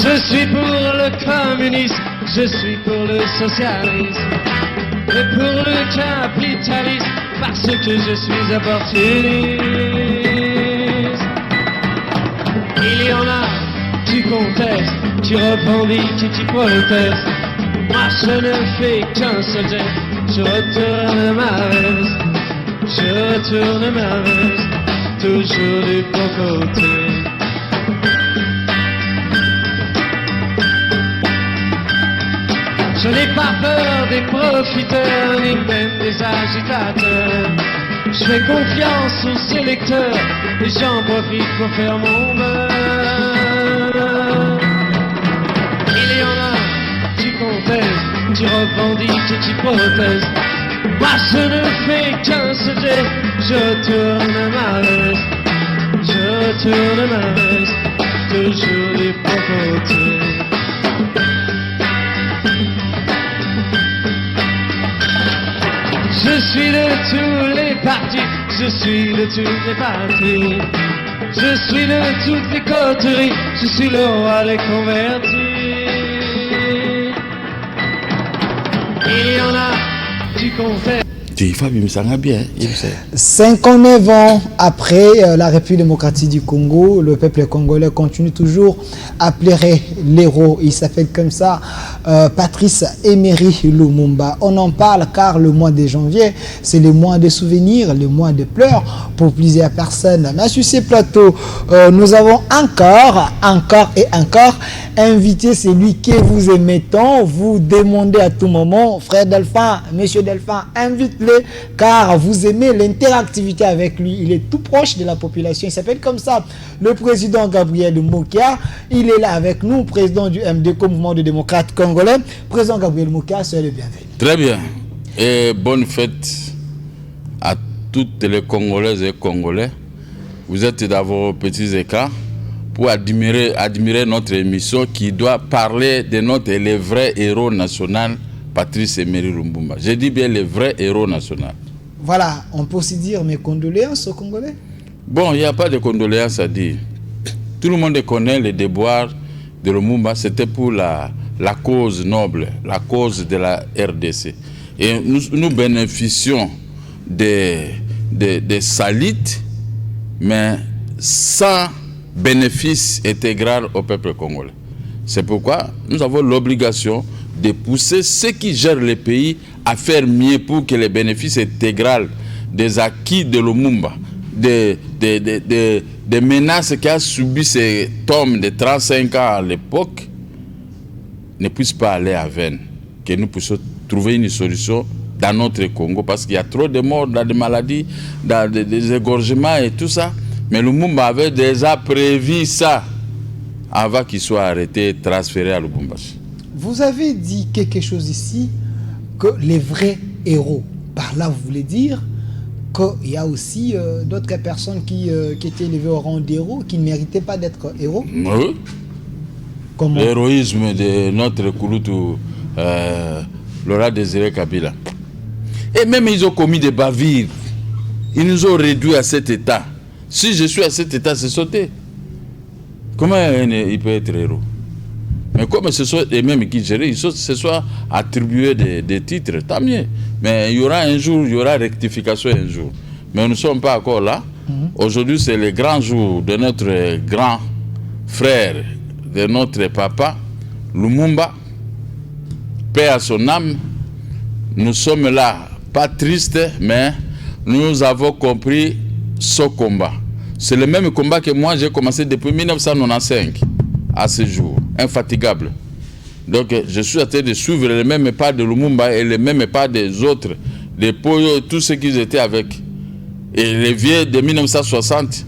Je suis pour le communisme, je suis pour le socialisme, et pour le capitalisme, parce que je suis opportuniste. Il y en a qui contestent, qui revendiquent et qui protestent. Moi je ne fais qu'un seul geste, je retourne ma veste, je retourne ma veste, toujours du bon côté. Je n'ai pas peur des profiteurs, ni même des agitateurs. Je fais confiance aux électeurs, et j'en profite pour faire mon beurre. Il y en a qui contestent, qui revendiquent et qui protestent. Moi je ne fais qu'un seul geste, je retourne ma veste, je retourne ma veste, toujours du bon côté. Je suis de tous les partis, je suis de toutes les parties, je suis de toutes les coteries, je suis le roi des convertis. Il y en a qui contestent. Il faut bien, 59 ans après la République démocratique du Congo, le peuple congolais continue toujours à pleurer l'héros. Il s'appelle comme ça Patrice Emery Lumumba. On en parle car le mois de janvier, c'est le mois de souvenirs, le mois de pleurs pour plusieurs personnes. Mais sur ces plateaux, nous avons encore invité celui que vous aimez tant. Vous demandez à tout moment, frère Delphin, monsieur Delphin, invite-le car vous aimez l'interactivité avec lui. Il est tout proche de la population. Il s'appelle comme ça le président Gabriel Mokia. Il est là avec nous, président du MDC, Mouvement de démocrates congolais. Président Gabriel Mokia, soyez le bienvenu. Très bien. Et bonne fête à toutes les Congolaises et Congolais. Vous êtes dans vos petits écarts pour admirer notre émission qui doit parler de notre le vrai héros national, Patrice Emery Lumumba. Je dis bien le vrai héros national. Voilà, on peut aussi dire mes condoléances aux Congolais. Bon, il n'y a pas de condoléances à dire. Tout le monde connaît les déboires de Lumumba. C'était pour la cause noble, la cause de la RDC. Et nous bénéficions des salites, mais sans bénéfice intégral au peuple congolais. C'est pourquoi nous avons l'obligation de pousser ceux qui gèrent le pays à faire mieux pour que les bénéfices intégral des acquis de Lumumba, des menaces qu'a subi cet homme de 35 ans à l'époque, ne puissent pas aller à veine. Que nous puissions trouver une solution dans notre Congo, parce qu'il y a trop de morts, dans des maladies, dans des égorgements et tout ça. Mais Lumumba avait déjà prévu ça avant qu'il soit arrêté et transféré à Lubumbashi. Vous avez dit quelque chose ici, que les vrais héros. Par là, vous voulez dire qu'il y a aussi d'autres personnes qui étaient élevées au rang d'héros, qui ne méritaient pas d'être héros. Oui. L'héroïsme de notre Kouloutou, Laurent Désiré Kabila. Et même ils ont commis des bavures. Ils nous ont réduits à cet état. Si je suis à cet état, c'est sauté. Comment il peut être héros? Mais comme ce sont les mêmes qui gèrent, ils se soient attribués des titres, tant mieux. Mais il y aura un jour, il y aura rectification un jour. Mais nous ne sommes pas encore là. Aujourd'hui, c'est le grand jour de notre grand frère, de notre papa, Lumumba. Paix à son âme. Nous sommes là, pas tristes, mais nous avons compris ce combat. C'est le même combat que moi j'ai commencé depuis 1995 à ce jour, infatigable. Donc je suis en train de suivre les mêmes pas de Lumumba et les mêmes pas des autres, des Poyo, tous ceux qui étaient avec. Et les vieux de 1960,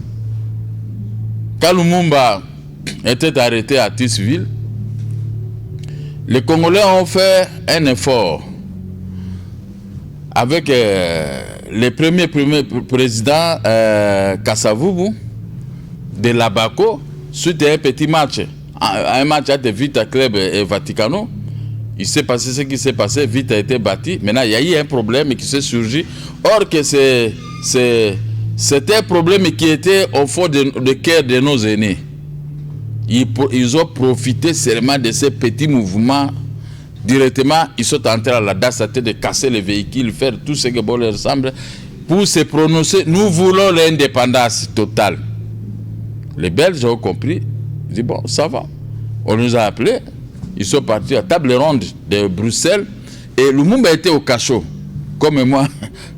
quand Lumumba était arrêté à Tisville, les Congolais ont fait un effort avec le premier président Kassavubu de l'Abaco, suite à un petit match, un match entre Vita Club et Vaticano. Il s'est passé ce qui s'est passé, Vita a été bâti. Maintenant, il y a eu un problème qui s'est surgi. Or que c'était un problème qui était au fond de cœur de nos aînés. ils ont profité seulement de ces petits mouvements. Directement, ils sont entrés à la DAS, de casser les véhicules, faire tout ce que bon leur semble, pour se prononcer. Nous voulons l'indépendance totale. Les Belges ont compris. Ils disent, bon, ça va. On nous a appelés. Ils sont partis à table ronde de Bruxelles. Et Lumumba était au cachot. Comme moi,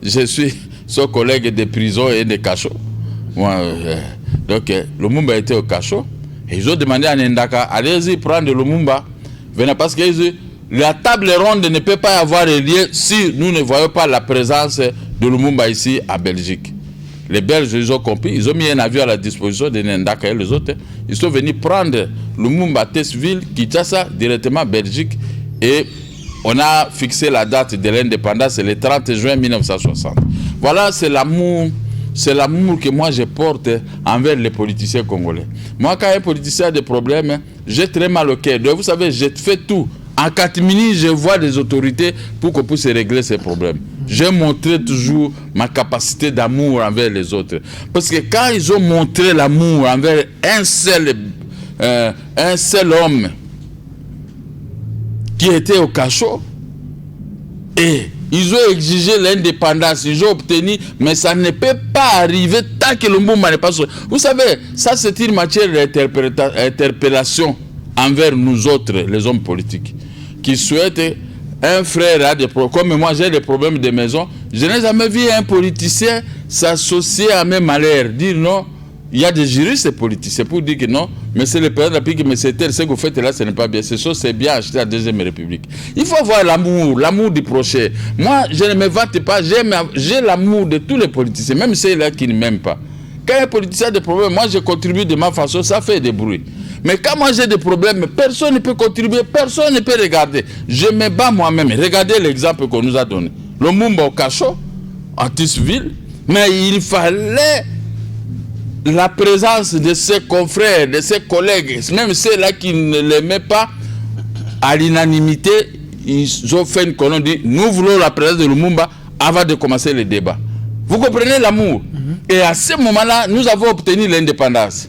je suis son collègue de prison et de cachot. Donc, Lumumba était au cachot. Et ils ont demandé à Ndaka, allez-y prendre Lumumba. Venez, parce que la table ronde ne peut pas avoir lieu si nous ne voyons pas la présence de Lumumba ici à Belgique. Les Belges, ils ont compris, ils ont mis un avion à la disposition de Ndaka et les autres. Ils sont venus prendre Lumumba à Tessville, Kinshasa, directement à Belgique. Et on a fixé la date de l'indépendance, le 30 juin 1960. Voilà, c'est l'amour que moi je porte envers les politiciens congolais. Moi, quand un politicien a des problèmes, j'ai très mal au cœur. Donc, vous savez, je fais tout. En catimini, je vois des autorités pour qu'on puisse régler ces problèmes. J'ai montré toujours ma capacité d'amour envers les autres. Parce que quand ils ont montré l'amour envers un seul homme qui était au cachot, et ils ont exigé l'indépendance, ils ont obtenu, mais ça ne peut pas arriver tant que le mouvement n'est pas sorti. Vous savez, ça c'est une matière d'interpellation envers nous autres, les hommes politiques, qui souhaitent un frère a des problèmes. Comme moi j'ai des problèmes de maison, je n'ai jamais vu un politicien s'associer à mes malheurs, dire non. Il y a des juristes et politiciens pour dire que non, mais c'est le président de la République, mais c'est tel, ce que vous faites là, ce n'est pas bien. Ces choses, c'est bien acheté à la Deuxième République. Il faut avoir l'amour du prochain. Moi, je ne me vante pas, j'ai l'amour de tous les politiciens, même ceux-là qui ne m'aiment pas. Quand un politicien a des problèmes, moi je contribue de ma façon, ça fait des bruits. Mais quand moi j'ai des problèmes, personne ne peut contribuer, personne ne peut regarder. Je me bats moi-même. Regardez l'exemple qu'on nous a donné. Le Lumumba au cachot, à Tissville, mais il fallait la présence de ses confrères, de ses collègues, même ceux-là qui ne l'aimaient pas, à l'unanimité, ils ont fait une colonne, dit nous voulons la présence de Lumumba avant de commencer le débat. Vous comprenez l'amour? Et à ce moment-là, nous avons obtenu l'indépendance.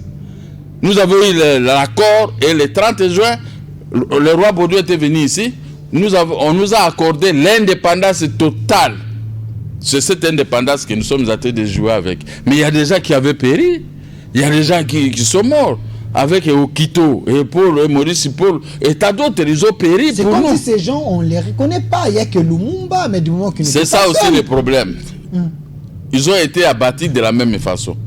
Nous avons eu l'accord et le 30 juin, le roi Baudouin était venu ici. On nous a accordé l'indépendance totale. C'est cette indépendance que nous sommes en train de jouer avec. Mais il y a des gens qui avaient péri. Il y a des gens qui sont morts. Avec Okito, et Paul, et Maurice Paul, et tant d'autres, ils ont péri pour nous. C'est comme si ces gens, on ne les reconnaît pas. Il n'y a que Lumumba, mais du moment qu'ils ne sont pas. C'est ça aussi le problème. Ils ont été abattus de la même façon.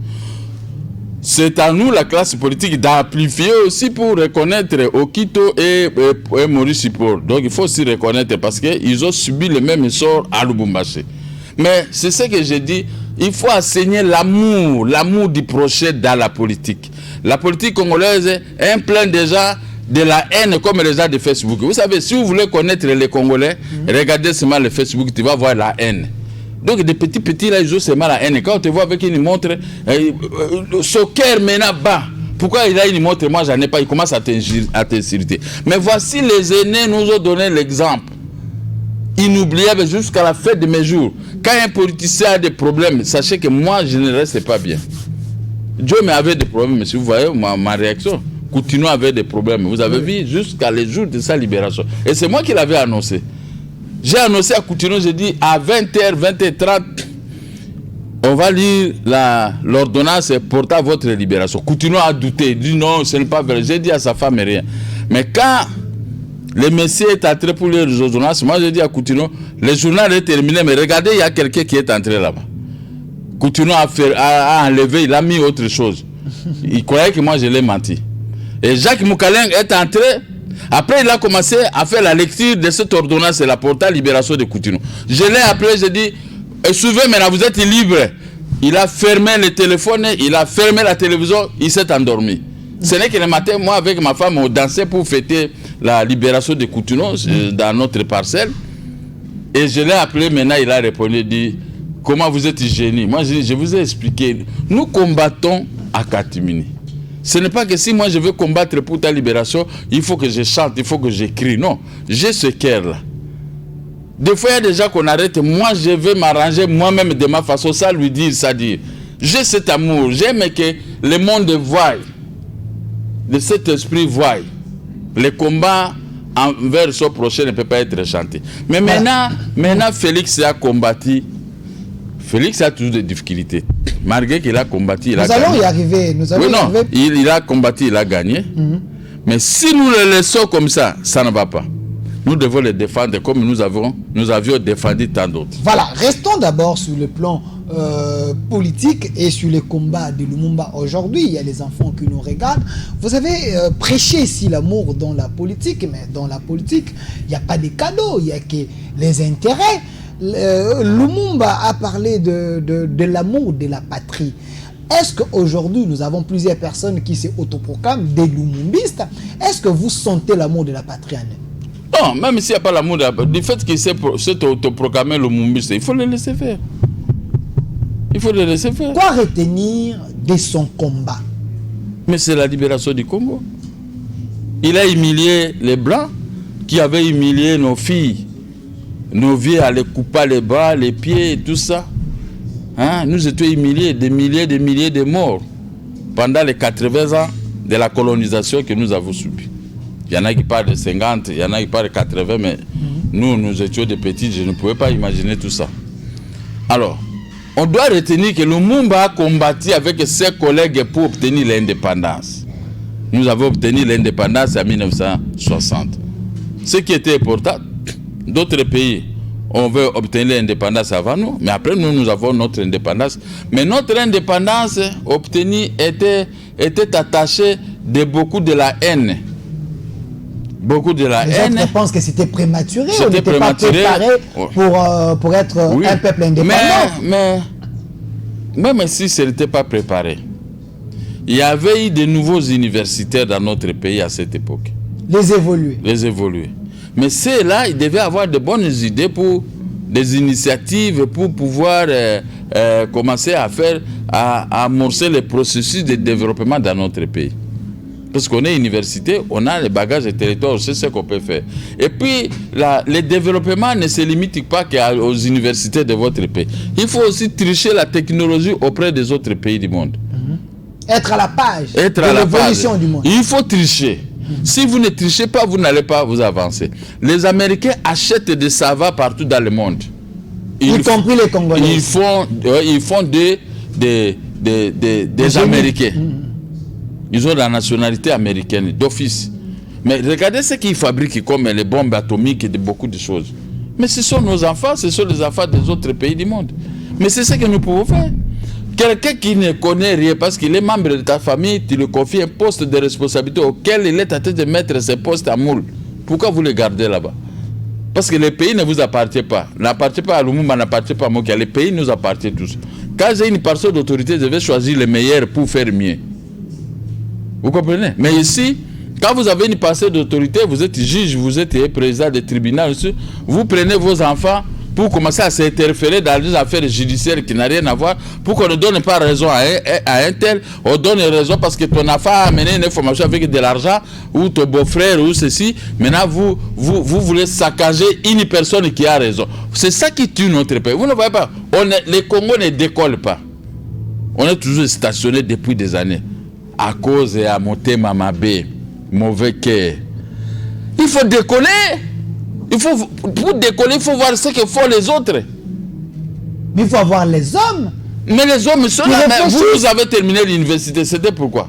C'est à nous, la classe politique, d'amplifier aussi pour reconnaître Okito et Maurice Paul. Donc il faut aussi reconnaître parce qu'ils ont subi le même sort à Lubumbashi. Mais c'est ce que j'ai dit, il faut enseigner l'amour du prochain dans la politique. La politique congolaise est pleine déjà de la haine comme les gens de Facebook. Vous savez, si vous voulez connaître les Congolais, regardez seulement le Facebook, tu vas voir la haine. Donc des petits là, ils ont seulement la haine. Quand on te voit avec une montre, son cœur maintenant bat. Pourquoi il a une montre, moi j'en ai pas, il commence à t'insulter. Mais voici les aînés nous ont donné l'exemple. Inoubliable jusqu'à la fin de mes jours. Quand un politicien a des problèmes, sachez que moi je ne reste pas bien. Dieu m'avait des problèmes, mais si vous voyez ma réaction, Coutinho avait des problèmes. Vous avez vu jusqu'à les jours de sa libération. Et c'est moi qui l'avais annoncé. J'ai annoncé à Coutinho, j'ai dit à 20h, 20h30, on va lire l'ordonnance portant votre libération. Coutinho a douté, il dit non, ce n'est pas vrai. J'ai dit à sa femme rien. Mais quand le messie est entré pour lire les ordonnances, moi j'ai dit à Coutinho, le journal est terminé, mais regardez, il y a quelqu'un qui est entré là-bas. Coutinho a enlevé, il a mis autre chose. Il croyait que moi je l'ai menti. Et Jacques Moukaleng est entré. Après, il a commencé à faire la lecture de cette ordonnance et la portée libération de Coutinho. Je l'ai appelé, j'ai dit, suivez maintenant, vous êtes libre. Il a fermé le téléphone, il a fermé la télévision, il s'est endormi. Ce n'est que le matin, moi avec ma femme, on dansait pour fêter la libération de Coutinho dans notre parcelle. Et je l'ai appelé, maintenant il a répondu, il dit, comment vous êtes génie? Moi je vous ai expliqué, nous combattons à Katimini. Ce n'est pas que si moi je veux combattre pour ta libération, il faut que je chante, il faut que j'écris. Non, j'ai ce cœur-là. Des fois, il y a des gens qu'on arrête. Moi, je veux m'arranger moi-même de ma façon. Ça lui dit, ça dit. J'ai cet amour. J'aime que le monde voie de cet esprit voient les combats envers son prochain ne peut pas être chanté. Mais maintenant Félix a combattu. Félix a toujours des difficultés. Malgré qu'il a combattu, il a gagné. Nous allons y arriver. Il a combattu, il a gagné. Mais si nous le laissons comme ça ne va pas. Nous devons les défendre comme nous avions défendu tant d'autres. Voilà, restons d'abord sur le plan politique et sur les combats de Lumumba aujourd'hui. Il y a les enfants qui nous regardent. Vous avez prêché ici l'amour dans la politique, mais dans la politique, il n'y a pas de cadeaux, il n'y a que les intérêts. Lumumba a parlé de l'amour de la patrie. Est-ce qu'aujourd'hui, nous avons plusieurs personnes qui se autoproclament des lumumbistes? Est-ce que vous sentez l'amour de la patrie en eux? Non, même s'il n'y a pas l'amour de la patrie, du fait qu'il s'est autoproclamé lumumbiste, il faut le laisser faire. Il faut le laisser faire. Quoi retenir de son combat? Mais c'est la libération du Congo. Il a humilié les Blancs qui avaient humilié nos filles. Nos vieux allaient couper les bras, les pieds et tout ça. Hein? Nous étions humiliés, des milliers de morts pendant les 80 ans de la colonisation que nous avons subie. Il y en a qui parlent de 50, il y en a qui parlent de 80, mais nous étions des petits, je ne pouvais pas imaginer tout ça. Alors, on doit retenir que Lumumba a combattu avec ses collègues pour obtenir l'indépendance. Nous avons obtenu l'indépendance en 1960. Ce qui était important, d'autres pays, on veut obtenir l'indépendance avant nous, mais après nous avons notre indépendance. Mais notre indépendance obtenue était attachée de beaucoup de la haine. Beaucoup de la haine. Je pense que c'était prématuré. On n'était pas préparé pour être un peuple indépendant. Mais même si ce n'était pas préparé, il y avait eu de nouveaux universitaires dans notre pays à cette époque. Les évoluer. Mais ceux-là, ils devaient avoir de bonnes idées pour des initiatives pour pouvoir commencer à amorcer le processus de développement dans notre pays. Parce qu'on est université, on a les bagages de territoire, on sait ce qu'on peut faire. Et puis, le développement ne se limite pas qu'aux universités de votre pays. Il faut aussi tricher la technologie auprès des autres pays du monde. Être à la page de l'évolution du monde. Il faut tricher. Si vous ne trichez pas, vous n'allez pas vous avancer. Les Américains achètent des savoirs partout dans le monde. Y compris les Congolais. Ils font des Américains. Ils ont la nationalité américaine, d'office. Mais regardez ce qu'ils fabriquent comme les bombes atomiques et beaucoup de choses. Mais ce sont nos enfants, ce sont les enfants des autres pays du monde. Mais c'est ce que nous pouvons faire. Quelqu'un qui ne connaît rien, parce qu'il est membre de ta famille, tu lui confies un poste de responsabilité auquel il est en train de mettre ses postes à moule. Pourquoi vous le gardez là-bas? Parce que le pays ne vous appartient pas. N'appartient pas à Lumumba, n'appartient pas à Mokia. Le pays nous appartient tous. Quand j'ai une personne d'autorité, je vais choisir les meilleurs pour faire mieux. Vous comprenez? Mais ici, quand vous avez une personne d'autorité, vous êtes juge, vous êtes président des tribunaux, vous prenez vos enfants pour commencer à s'interférer dans des affaires judiciaires qui n'ont rien à voir, pour qu'on ne donne pas raison à un tel, on donne raison parce que ton enfant a amené une information avec de l'argent, ou ton beau-frère, ou ceci. Maintenant, vous voulez saccager une personne qui a raison. C'est ça qui tue notre pays. Vous ne voyez pas, les Congos ne décollent pas. On est toujours stationné depuis des années. À cause et à monter Mamabé, mauvais cœur. Il faut décoller. Pour décoller, il faut voir ce que font les autres. Mais il faut avoir les hommes. Mais les hommes sont là. Mais vous avez terminé l'université, c'était pourquoi?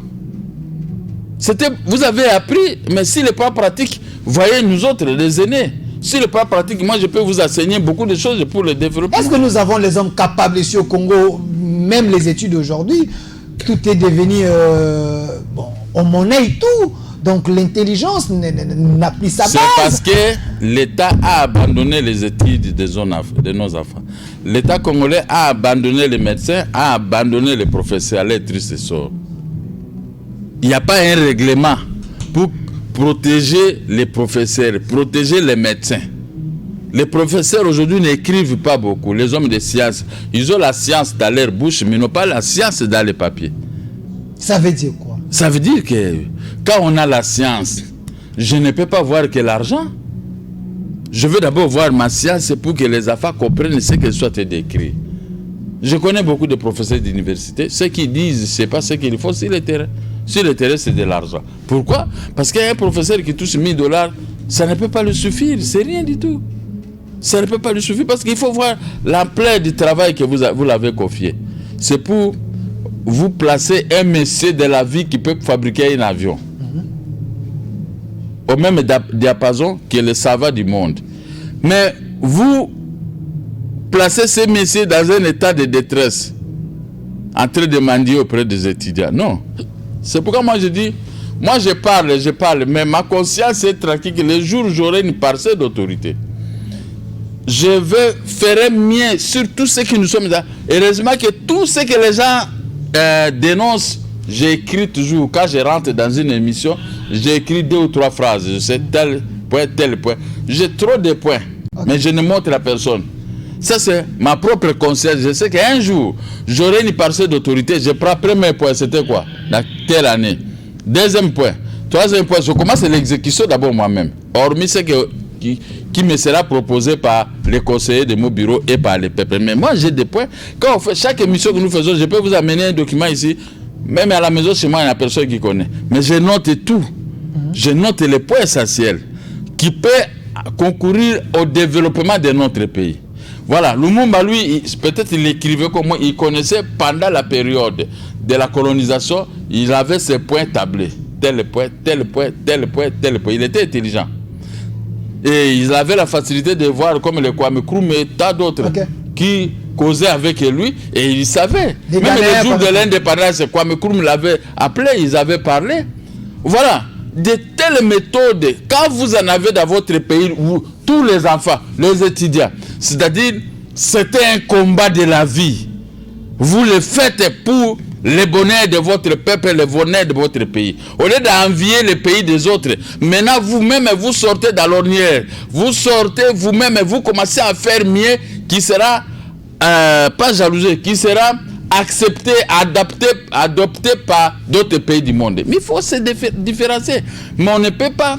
Vous avez appris, mais s'il n'est pas pratique, voyez nous autres, les aînés. S'il n'est pas pratique, moi je peux vous enseigner beaucoup de choses pour le développer. Est-ce que nous avons les hommes capables ici au Congo, même les études aujourd'hui? Tout est devenu, on monnaie tout. Donc l'intelligence n'a plus sa base. C'est parce que l'État a abandonné les études de nos enfants. L'État congolais a abandonné les médecins, a abandonné les professeurs, les tristes sorts. Il n'y a pas un règlement pour protéger les professeurs, protéger les médecins. Les professeurs aujourd'hui n'écrivent pas beaucoup. Les hommes de science, ils ont la science dans leur bouche, mais ils n'ont pas la science dans les papiers. Ça veut dire quoi? Ça veut dire que quand on a la science, je ne peux pas voir que l'argent. Je veux d'abord voir ma science pour que les enfants comprennent ce qu'elle soit décrit. Je connais beaucoup de professeurs d'université. Ce qu'ils disent, c'est pas ce qu'il faut sur le terrain. Sur le terrain, c'est de l'argent. Pourquoi? Parce qu'il y a un professeur qui touche $1000, ça ne peut pas lui suffire. C'est rien du tout. Ça ne peut pas lui suffire parce qu'il faut voir l'ampleur du travail que vous l'avez confié. C'est pour vous placer un monsieur de la vie qui peut fabriquer un avion. Au même diapason que le savant du monde. Mais vous placez ces messieurs dans un état de détresse, en train de mendier auprès des étudiants. Non. C'est pourquoi moi je dis, moi je parle, mais ma conscience est tranquille que le jour où j'aurai une parcelle d'autorité, je vais faire mieux sur tout ce que nous sommes là. Heureusement que tout ce que les gens dénoncent, j'écris toujours. Quand je rentre dans une émission, j'écris 2 ou 3 phrases. Je sais tel point. J'ai trop de points, mais je ne montre à personne. Ça, c'est ma propre conscience. Je sais qu'un jour, j'aurai une parcelle d'autorité. Je prends premier point, c'était quoi? Dans quelle année? Deuxième point. Troisième point, je commence l'exécution d'abord moi-même. Hormis ce qui me sera proposé par les conseillers de mon bureau et par les peuples. Mais moi, j'ai des points. Quand on fait chaque émission que nous faisons, je peux vous amener un document ici. Même à la maison, chez moi, il n'y a personne qui connaît. Mais je note tout. Je note les points essentiels qui peuvent concourir au développement de notre pays. Voilà, Lumumba, lui, peut-être il écrivait comme moi, il connaissait pendant la période de la colonisation, il avait ses points tablés. Tel point, tel point, tel point, tel point. Il était intelligent. Et il avait la facilité de voir comme le Kwame Nkrumah et tant d'autres qui causaient avec lui et il savait. Même le jour de l'indépendance, Kwame Nkrumah l'avait appelé, ils avaient parlé. Voilà, de telles méthodes, quand vous en avez dans votre pays, où tous les enfants, les étudiants, c'est-à-dire, c'était un combat de la vie. Vous le faites pour le bonheur de votre peuple, le bonheur de votre pays. Au lieu d'envier les pays des autres, maintenant vous-même, vous sortez dans l'ornière. Vous sortez vous-même, vous commencez à faire mieux, qui sera, pas jalousé, qui sera accepté, adopté par d'autres pays du monde. Mais il faut se différencier. Mais on ne peut pas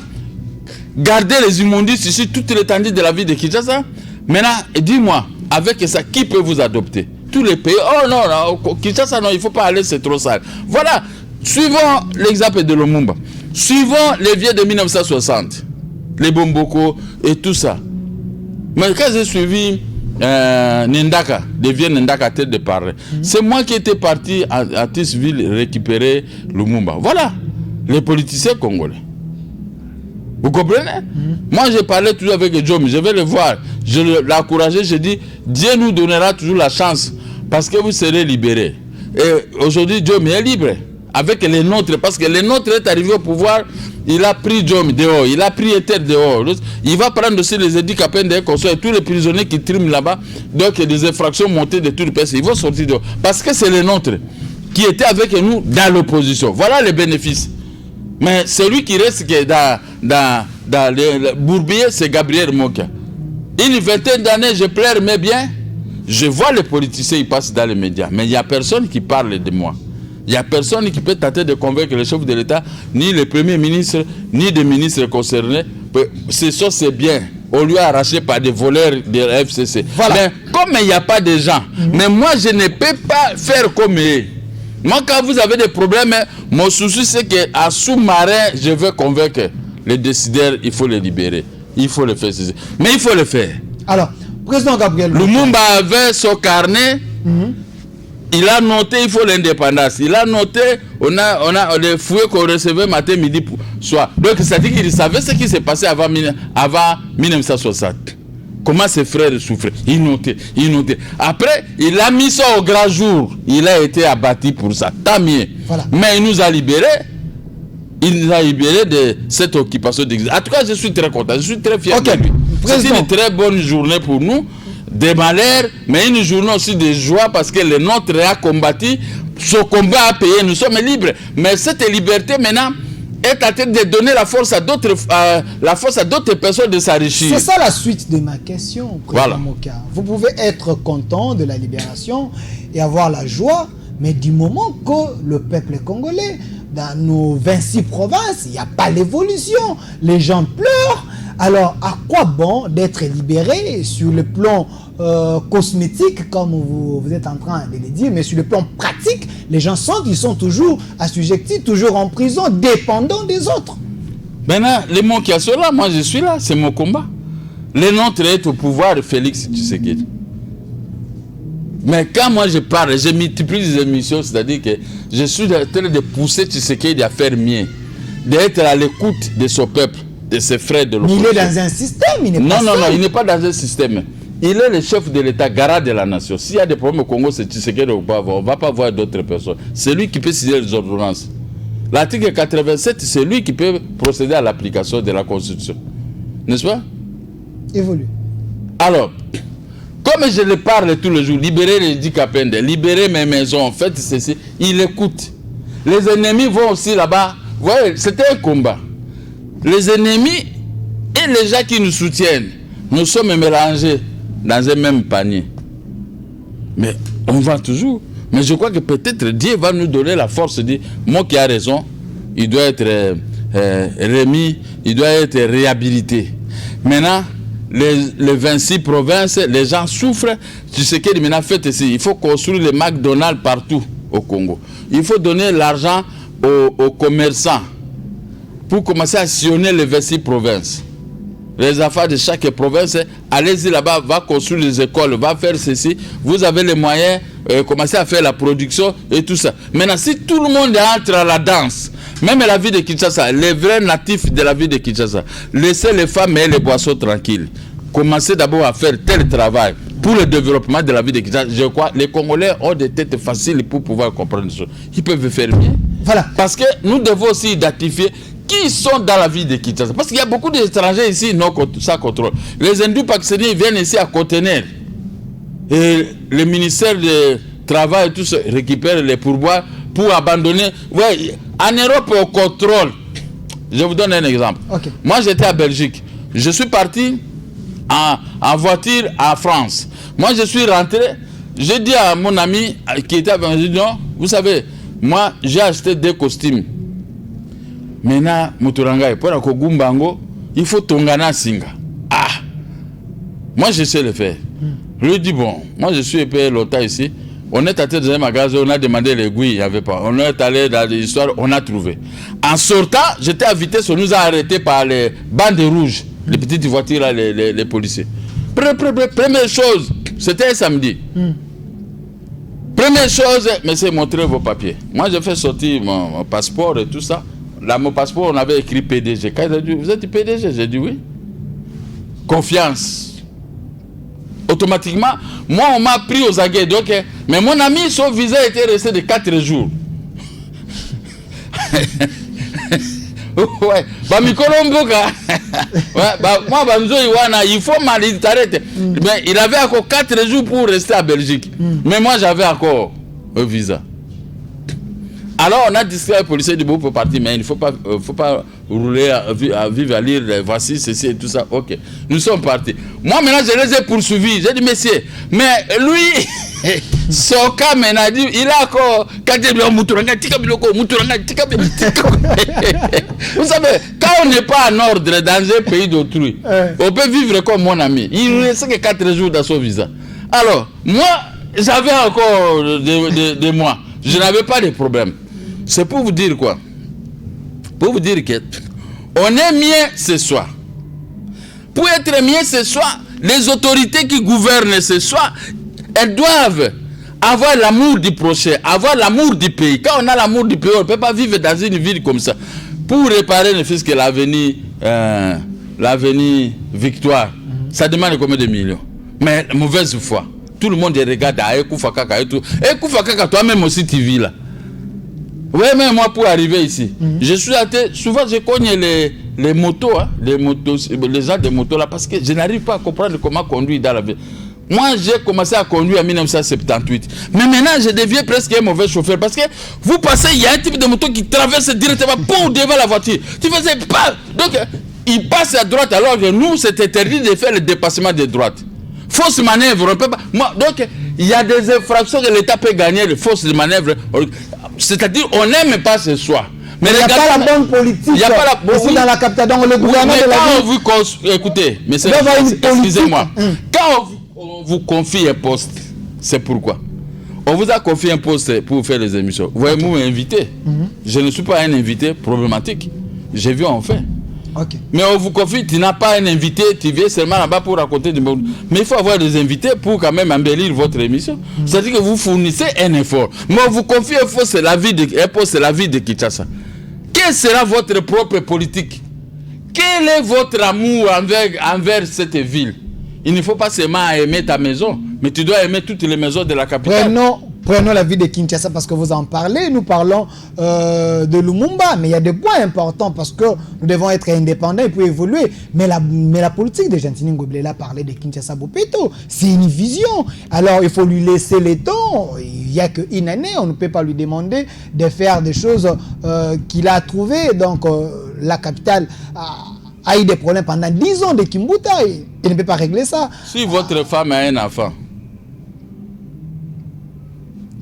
garder les immondices ici toute l'étendue de la vie de Kinshasa. Maintenant, dis-moi, avec ça, qui peut vous adopter? Tous les pays. Oh non, non, Kinshasa, non, il ne faut pas aller, c'est trop sale. Voilà, suivons l'exemple de Lumumba. Suivons les vieux de 1960, les Bomboko et tout ça. Mais quand j'ai suivi Nendaka, les vieux Nendaka, tête de parler, c'est moi qui étais parti à Tisville récupérer Lumumba. Voilà, les politiciens congolais. Vous comprenez? Moi, je parlais toujours avec Djom, je vais le voir, je l'encourageais, je dis, Dieu nous donnera toujours la chance, parce que vous serez libérés. Et aujourd'hui, Djom est libre, avec les nôtres, parce que les nôtres est arrivé au pouvoir, il a pris Djom dehors, il a pris Ether dehors, il va prendre aussi les handicapés des consoles, tous les prisonniers qui triment là-bas, donc des infractions montées de tout le pays, ils vont sortir dehors, parce que c'est les nôtres qui étaient avec nous dans l'opposition. Voilà les bénéfices. Mais celui qui reste dans le bourbier, c'est Gabriel Moka. Une vingtaine d'années, je pleure, mais bien, je vois les politiciens, ils passent dans les médias. Mais il n'y a personne qui parle de moi. Il n'y a personne qui peut tenter de convaincre le chef de l'État, ni le Premier ministre, ni des ministres concernés. Ce sont ces biens. On lui a arraché par des voleurs de la FCC. Voilà. Mais comme il n'y a pas de gens, mais moi, je ne peux pas faire comme eux. Moi, quand vous avez des problèmes, mon souci, c'est qu'à sous-marin, je veux convaincre les décideurs, il faut les libérer. Il faut le faire. Mais il faut le faire. Alors, président Gabriel Lumumba avait son carnet. Il a noté, il faut l'indépendance. Il a noté, on a les fouets qu'on recevait matin, midi, soir. Donc, ça dit qu'il savait ce qui s'est passé avant 1960. Comment ses frères souffraient. Il notait. Après, il a mis ça au grand jour. Il a été abattu pour ça. Tant mieux. Voilà. Mais il nous a libérés. Il nous a libérés de cette occupation d'exil. En tout cas, je suis très content. Je suis très fier de lui. C'est une très bonne journée pour nous. Des malheurs, mais une journée aussi de joie parce que le nôtre a combattu. Ce combat a payé. Nous sommes libres. Mais cette liberté, maintenant, est en train de donner la force à d'autres personnes de s'enrichir. C'est ça la suite de ma question, président Moka. Vous pouvez être content de la libération et avoir la joie, mais du moment que le peuple congolais, dans nos 26 provinces, il n'y a pas l'évolution, les gens pleurent. Alors, à quoi bon d'être libéré sur le plan cosmétique, comme vous êtes en train de le dire, mais sur le plan pratique, les gens sentent qu'ils sont toujours assujettis, toujours en prison, dépendants des autres. Maintenant, les mots qui sont là, moi je suis là, c'est mon combat. Les nôtres est au pouvoir de Félix Tshisekedi. Mais quand moi je parle, je multiplie les émissions, c'est-à-dire que je suis en train de pousser Tshisekedi à faire mieux, d'être à l'écoute de son peuple, de ses frères de l'opposition. Mais il est dans un système, il n'est pas seul. Non, il n'est pas dans un système. Il est le chef de l'État, garant de la nation. S'il y a des problèmes au Congo, c'est Tshisekedi qu'on va avoir. On ne va pas voir d'autres personnes. C'est lui qui peut signer les ordonnances. L'article 87, c'est lui qui peut procéder à l'application de la Constitution. N'est-ce pas? Évolue. Alors, comme je le parle tous les jours, libérer les handicapés, libérer mes maisons, faites ceci, il écoute. Les ennemis vont aussi là-bas. Vous voyez, c'était un combat. Les ennemis et les gens qui nous soutiennent, nous sommes mélangés dans un même panier. Mais on va toujours. Mais je crois que peut-être Dieu va nous donner la force de dire, moi qui a raison, il doit être remis, il doit être réhabilité. Maintenant, les 26 provinces, les gens souffrent. Tu sais qu'il maintenant fait ici. Il faut construire les McDonald's partout au Congo. Il faut donner l'argent aux commerçants pour commencer à sillonner les 26 provinces. Les enfants de chaque province, allez-y là-bas, va construire les écoles, va faire ceci. Vous avez les moyens, commencer à faire la production et tout ça. Maintenant, si tout le monde entre à la danse, même la ville de Kinshasa, les vrais natifs de la ville de Kinshasa, laissez les femmes et les boissons tranquilles. Commencez d'abord à faire tel travail pour le développement de la ville de Kinshasa. Je crois que les Congolais ont des têtes faciles pour pouvoir comprendre ça. Ils peuvent faire mieux. Voilà. Parce que nous devons aussi identifier qui sont dans la ville de Kinshasa. Parce qu'il y a beaucoup d'étrangers ici, non, sans contrôle. Les hindous pakistanais viennent ici à conteneurs. Et le ministère du Travail, tout ça, récupère les pourboires pour abandonner. Ouais, en Europe, on contrôle. Je vous donne un exemple. Okay. Moi, j'étais à Belgique. Je suis parti en voiture à France. Moi, je suis rentré. J'ai dit à mon ami qui était avec moi, non, vous savez, moi, j'ai acheté 2 costumes. Maintenant, Muturanga, pour la Kogumbango, il faut Tongana Singa. Ah! Moi, je sais le faire. Je lui dis, bon, moi, je suis payé longtemps ici. On est allé dans un magasin, on a demandé l'aiguille, il n'y avait pas. On est allé dans des histoires, on a trouvé. En sortant, j'étais à vitesse, on nous a arrêtés par les bandes rouges, les petites voitures, là, les policiers. Première chose, c'était un samedi. Première chose, monsieur, montrez vos papiers. Moi, j'ai fait sortir mon passeport et tout ça. Là, mon passeport, on avait écrit PDG. Quand il a dit, vous êtes PDG? J'ai dit oui. Confiance. Automatiquement, moi, on m'a pris aux aguets. Donc, mais mon ami, son visa était resté de 4 jours. Ouais. Bah, Mikolomboka. Ouais, bah, moi, il faut m'arrêter. Mais il avait encore 4 jours pour rester à Belgique. Mais moi, j'avais encore un visa. Alors, on a discuté avec le policier du groupe pour partir, mais il ne faut pas rouler à vivre à lire, voici ceci et tout ça. Ok, nous sommes partis. Moi, maintenant, je les ai poursuivis. J'ai dit, monsieur, mais lui, son cas, maintenant, il a encore. Vous savez, quand on n'est pas en ordre dans un pays d'autrui, on peut vivre comme mon ami. Il ne reste que 4 jours dans son visa. Alors, moi, j'avais encore des mois. Je n'avais pas de problème. C'est pour vous dire quoi? Pour vous dire que on est mieux ce soir. Pour être mieux ce soir, les autorités qui gouvernent ce soir, elles doivent avoir l'amour du prochain, avoir l'amour du pays. Quand on a l'amour du pays, on ne peut pas vivre dans une ville comme ça. Pour réparer ne fût-ce que l'avenir Victoire, ça demande combien de millions? Mais mauvaise foi. Tout le monde regarde à Ekoufa Kaka et tout. Ekoufa Kaka, toi-même aussi, tu vis là. Oui, mais moi, pour arriver ici, je suis allé, souvent je connais les motos, hein, les gens des motos là, parce que je n'arrive pas à comprendre comment conduire dans la ville. Moi, j'ai commencé à conduire en 1978. Mais maintenant, je deviens presque un mauvais chauffeur. Parce que vous passez, il y a un type de moto qui traverse directement pour devant la voiture. Tu faisais pas. Donc, il passe à droite alors que nous, c'est interdit de faire le dépassement de droite. Fausse manœuvre, on peut pas. Moi, donc, il y a des infractions que l'État peut gagner, de fausses manœuvres. C'est-à-dire, on n'aime pas ce soir. Mais il n'y a pas la bonne politique. Il n'y a pas la bonne politique. Dans la capitale, dans le gouvernement de la ville. Écoutez, mais excusez-moi. Quand on vous confie un poste. C'est pourquoi. On vous a confié un poste pour faire les émissions. Vous voyez, vous m'invitez. Je ne suis pas un invité problématique. J'ai vu en fait. Ok. Mais on vous confie, tu n'as pas un invité, tu viens seulement là-bas pour raconter du monde. Mais il faut avoir des invités pour quand même embellir votre émission. C'est-à-dire que vous fournissez un effort. Mais on vous confie un poste, c'est la vie de Kinshasa. Quelle sera votre propre politique? Quel est votre amour envers cette ville? Il ne faut pas seulement aimer ta maison, mais tu dois aimer toutes les maisons de la capitale. Prenons la vie de Kinshasa parce que vous en parlez. Nous parlons de Lumumba, mais il y a des points importants parce que nous devons être indépendants et puis évoluer. Mais la politique de Gentini Ngobila parlait de Kinshasa Bopeto. C'est une vision. Alors il faut lui laisser le temps. Il n'y a qu'une année. On ne peut pas lui demander de faire des choses qu'il a trouvées. Donc la capitale a eu des problèmes pendant 10 ans de Kimbuta. Il ne peut pas régler ça. Si votre femme a un enfant,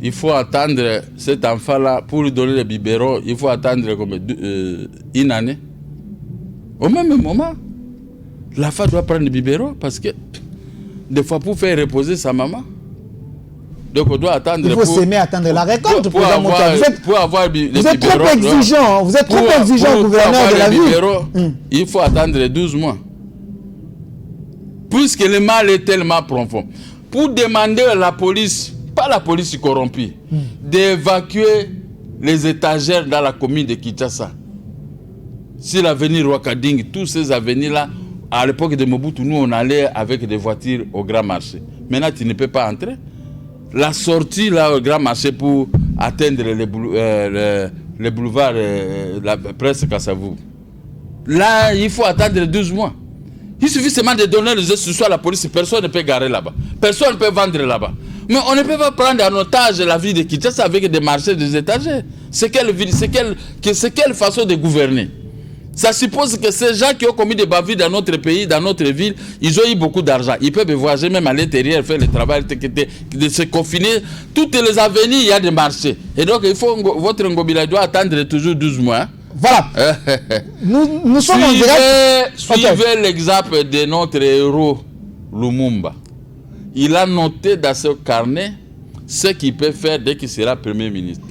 il faut attendre cet enfant-là pour lui donner le biberon. Il faut attendre comme une année. Au même moment, la femme doit prendre le biberon parce que des fois pour faire reposer sa maman. Donc on doit attendre. Il faut s'aimer attendre la récolte. Pour avoir le vous êtes trop exigeant. Vous êtes trop exigeant, gouverneur de la ville. Il faut attendre 12 mois. Puisque le mal est tellement profond. Pour demander à la police, pas la police corrompue, d'évacuer les étagères dans la commune de Kinshasa. Si l'avenue Rwakading, tous ces avenirs-là, à l'époque de Mobutu, nous on allait avec des voitures au grand marché. Maintenant, tu ne peux pas entrer. La sortie là au grand marché pour atteindre les boulevards, la presse Kassavou. Là, il faut attendre 12 mois. Il suffit seulement de donner les instructions à la police, personne ne peut garer là-bas. Personne ne peut vendre là-bas. Mais on ne peut pas prendre en otage la vie de Kinshasa avec des marchés, des étagères. C'est quelle façon de gouverner? Ça suppose que ces gens qui ont commis des bavures dans notre pays, dans notre ville, ils ont eu beaucoup d'argent. Ils peuvent voyager même à l'intérieur, faire le travail, de se confiner. Toutes les avenirs, il y a des marchés. Et donc, il faut, votre Ngobila doit attendre toujours 12 mois. Hein? Voilà. Nous sommes en direct. Suivez l'exemple de notre héros Lumumba. Il a noté dans ce carnet ce qu'il peut faire dès qu'il sera Premier ministre.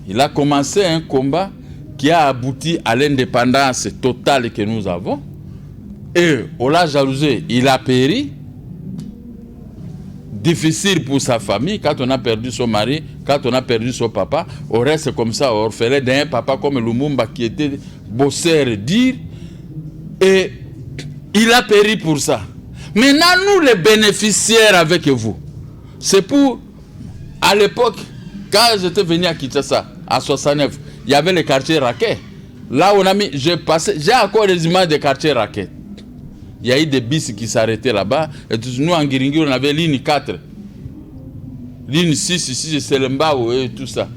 Il a commencé un combat qui a abouti à l'indépendance totale que nous avons. Et on l'a jalousé, il a péri. Difficile pour sa famille, quand on a perdu son mari, quand on a perdu son papa, on reste comme ça, orphelin d'un papa comme Lumumba qui était bosseur dire. Et il a péri pour ça. Maintenant, nous les bénéficiaires avec vous, c'est pour, à l'époque, quand j'étais venu à Kinshasa, en 69, il y avait le quartier Raquet. Là, on a mis, j'ai encore les images des quartiers Raquet. Il y a eu des bis qui s'arrêtaient là-bas. Et nous, en Guiringui, on avait ligne 4. Ligne 6, ici, c'est Lembao et tout ça.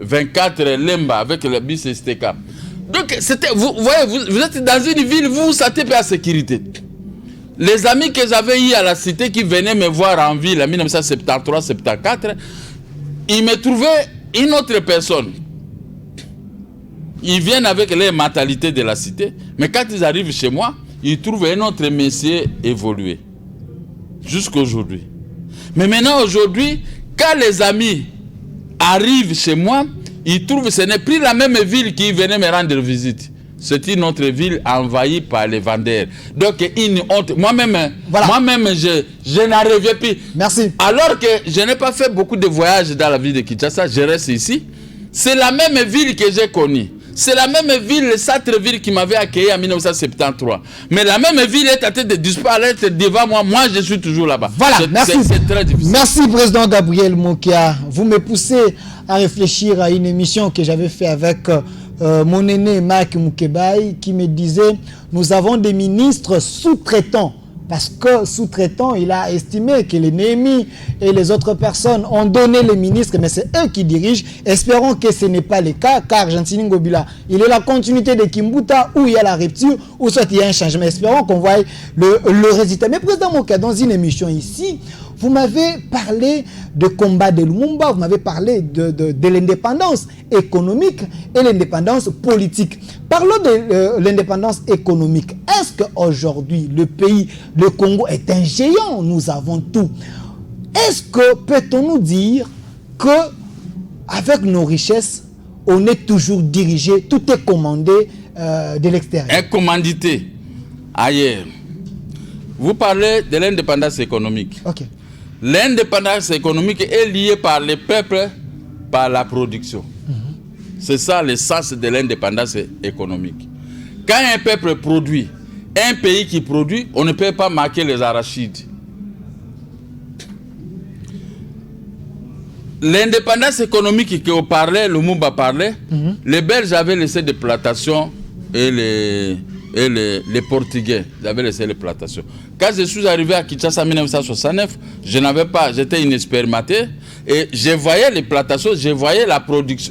24, Lemba, avec le bis STK. Donc, vous voyez, vous êtes dans une ville, vous vous sentez pas à sécurité. Les amis que j'avais eu à la cité qui venaient me voir en ville en 1973-74, ils me trouvaient une autre personne. Ils viennent avec les mentalités de la cité, mais quand ils arrivent chez moi, ils trouvent un autre métier évolué. Jusqu'aujourd'hui. Mais maintenant, aujourd'hui, quand les amis arrivent chez moi, ils trouvent que ce n'est plus la même ville qui venait me rendre visite. C'est une autre ville envahie par les vendeurs. Donc, une honte. Moi-même, je n'arrivais plus. Merci. Alors que je n'ai pas fait beaucoup de voyages dans la ville de Kinshasa, je reste ici. C'est la même ville que j'ai connue. C'est la même ville, le centre-ville qui m'avait accueilli en 1973. Mais la même ville est en train de disparaître devant moi. Moi, je suis toujours là-bas. Voilà, merci. C'est très difficile. Merci, président Gabriel Mokia. Vous me poussez à réfléchir à une émission que j'avais faite avec mon aîné Marc Moukebaï qui me disait « Nous avons des ministres sous-traitants ». Parce que sous-traitant, il a estimé que les Néhémis et les autres personnes ont donné les ministres, mais c'est eux qui dirigent. Espérons que ce n'est pas le cas, car Gentini Ngobila, il est la continuité de Kimbuta, où il y a la rupture, où soit il y a un changement. Espérons qu'on voit le résultat. Mais président Moka, dans une émission ici, vous m'avez parlé de combat de Lumumba, vous m'avez parlé de l'indépendance économique et l'indépendance politique. Parlons de l'indépendance économique. Est-ce qu'aujourd'hui, le pays, le Congo est un géant? Nous avons tout. Est-ce que peut-on nous dire que avec nos richesses, on est toujours dirigé, tout est commandé de l'extérieur? Un commandité ailleurs. Vous parlez de l'indépendance économique. Ok. L'indépendance économique est liée par les peuples, par la production. C'est ça le sens de l'indépendance économique. Quand un peuple produit, un pays qui produit, on ne peut pas marquer les arachides. L'indépendance économique qu'on parlait, le Lumumba parlait, les Belges avaient laissé des plantations et les Portugais avaient laissé les plantations. Quand je suis arrivé à Kinshasa en 1969, je n'avais pas, j'étais inexpérimenté et je voyais les plantations, je voyais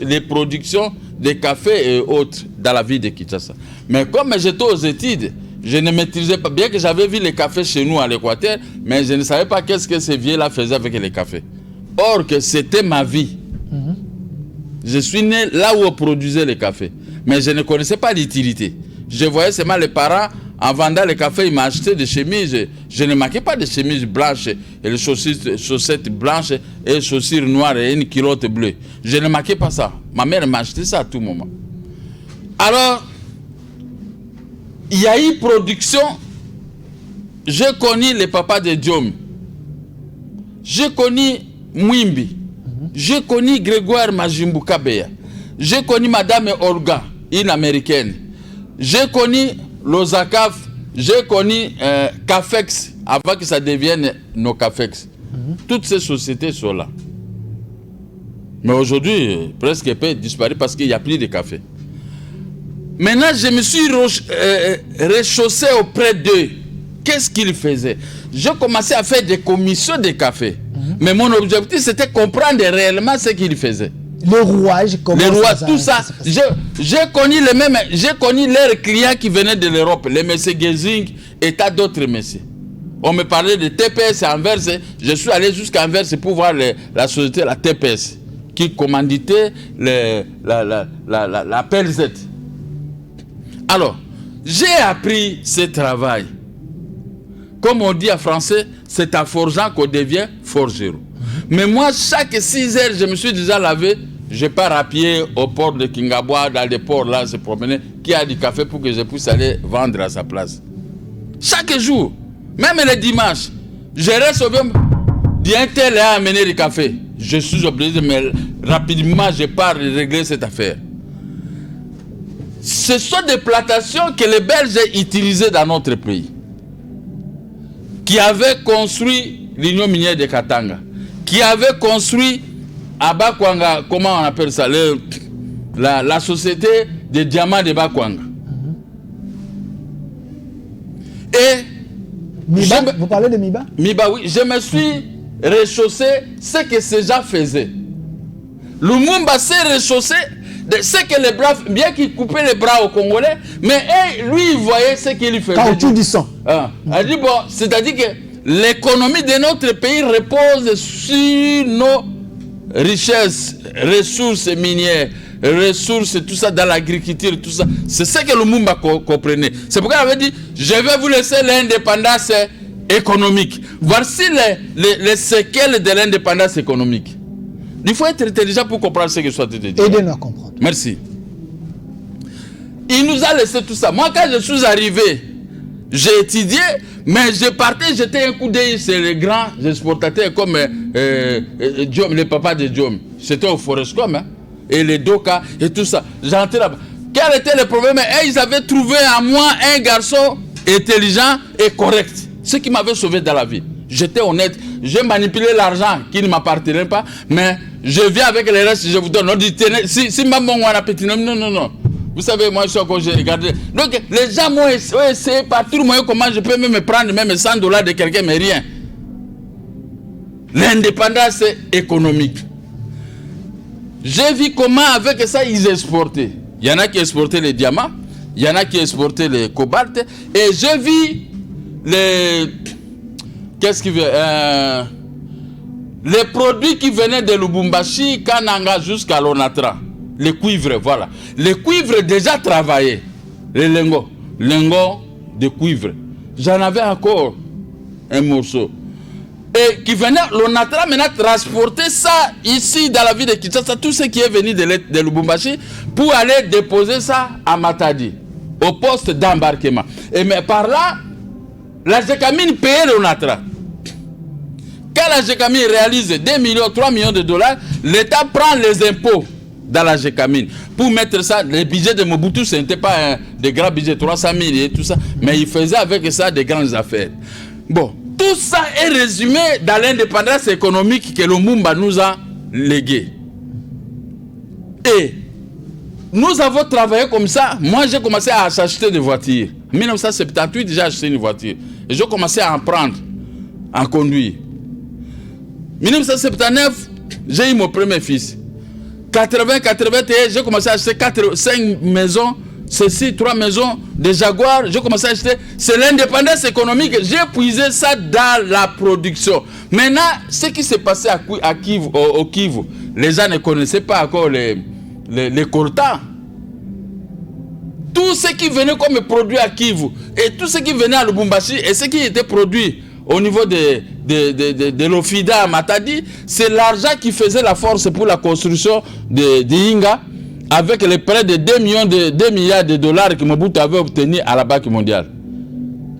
les productions de café et autres dans la ville de Kinshasa. Mais comme j'étais aux études, je ne maîtrisais pas, bien que j'avais vu les cafés chez nous à l'Équateur, mais je ne savais pas qu'est-ce que ces vieux-là faisaient avec les cafés. Or que c'était ma vie. Je suis né là où on produisait les cafés. Mais je ne connaissais pas l'utilité. Je voyais seulement les parents, en vendant les cafés, ils m'achetaient des chemises. Je ne marquais pas des chemises blanches et les chaussettes blanches et les chaussures noires et une culotte bleue. Je ne marquais pas ça. Ma mère m'achetait ça à tout moment. Alors, il y a eu production. J'ai connu les papas de Diom. J'ai connu Mwimbi. J'ai connu Grégoire Majimbu Kabeya. J'ai connu Madame Olga, une américaine. J'ai connu Lozakaf. J'ai connu Cafex, avant que ça devienne nos Cafex. Toutes ces sociétés sont là. Mais aujourd'hui, presque peut disparaître parce qu'il n'y a plus de café. Maintenant, je me suis rechaussé auprès d'eux. Qu'est-ce qu'ils faisaient? J'ai commencé à faire des commissions de café. Mais mon objectif, c'était comprendre réellement ce qu'ils faisaient. Le rouage, comment les rouages, tout ça. J'ai connu les mêmes, j'ai connu leurs clients qui venaient de l'Europe, les messieurs Gezing et tas d'autres messieurs. On me parlait de TPS à Anvers. Je suis allé jusqu'à Anvers pour voir la société, la TPS, qui commanditait la PLZ. Alors, j'ai appris ce travail. Comme on dit en français, c'est en forgeant qu'on devient forgeron. Mais moi, chaque 6 heures, je me suis déjà lavé. Je pars à pied au port de Kingabwa, dans les ports là, se promener, qui a du café pour que je puisse aller vendre à sa place. Chaque jour, même les dimanches, je reste au bien. D'un tel a amené du café. Je suis obligé, mais rapidement, je pars régler cette affaire. Ce sont des plantations que les Belges utilisaient dans notre pays, qui avaient construit l'Union minière de Katanga, qui avaient construit à Bakwanga, comment on appelle ça, la société des diamants de Bakwanga. Et Miba, vous parlez de Miba? Miba, oui. Je me suis rechaussé ce que ces gens faisaient. Lumumba s'est rechaussé de ce que les bras, bien qu'il coupait les bras aux Congolais, mais lui, il voyait ce qu'il faisait. Caoutchouc du sang. Elle dit, bon, c'est-à-dire que l'économie de notre pays repose sur nos richesses, ressources minières, ressources, tout ça dans l'agriculture, tout ça. C'est ce que Lumumba comprenait. C'est pourquoi il avait dit, je vais vous laisser l'indépendance économique. Voici les séquelles de l'indépendance économique. Il faut être intelligent pour comprendre ce que je suis en train de dire. Aidez-nous à comprendre. Merci. Il nous a laissé tout ça. Moi, quand je suis arrivé, j'ai étudié, mais je partais, j'étais un coup d'œil sur les grands exportateurs comme Diom, les papas de Diom. C'était au Forescom, hein, et les Doka et tout ça. J'entrais là-bas. Quel était le problème? Ils avaient trouvé en moi un garçon intelligent et correct. Ce qui m'avait sauvé dans la vie. J'étais honnête. J'ai manipulé l'argent qui ne m'appartenait pas, mais je viens avec les restes, je vous donne. On dit, tenez, si maman a un appétit, non. Vous savez, moi, je suis encore, j'ai regardé. Donc, les gens m'ont essayé par tout le moyen comment je peux même prendre même $100 de quelqu'un, mais rien. L'indépendance économique. J'ai vu comment, avec ça, ils exportaient. Il y en a qui exportaient les diamants, il y en a qui exportaient les cobalt, et j'ai vu les... Qu'est-ce qui veut les produits qui venaient de Lubumbashi, Kananga jusqu'à Lonatra. Les cuivres, voilà. Les cuivres déjà travaillés. Les lingots de cuivre. J'en avais encore un morceau. et qui venait, l'ONATRA maintenant transporter ça ici dans la ville de Kinshasa, tout ce qui est venu de Lubumbashi, pour aller déposer ça à Matadi, au poste d'embarquement. Et mais par là, la GECAMIN payait l'ONATRA. Quand la GECAMIN réalise 2 millions, 3 millions de dollars, l'État prend les impôts dans la GECAMIN pour mettre ça. Le budget de Mobutu, ce n'était pas des grands budgets, 300 000 et tout ça, mais il faisait avec ça des grandes affaires. Bon, tout ça est résumé dans l'indépendance économique que Lumumba nous a léguée. Et nous avons travaillé comme ça. Moi, j'ai commencé à acheter des voitures. En 1978, j'ai acheté une voiture. Et j'ai commencé à en prendre, à conduire. 1979, j'ai eu mon premier fils. 80-81, j'ai commencé à acheter 5 maisons, ceci, 3 maisons, des Jaguars. J'ai commencé à acheter. C'est l'indépendance économique. J'ai puisé ça dans la production. Maintenant, ce qui s'est passé à Kivu, au Kivu, les gens ne connaissaient pas encore les coltans. Tout ce qui venait comme produit à Kivu et tout ce qui venait à Lubumbashi et ce qui était produit au niveau de l'Ofida à Matadi, c'est l'argent qui faisait la force pour la construction de Inga avec les prêts de 2 milliards de dollars que Mobutu avait obtenu à la Banque mondiale,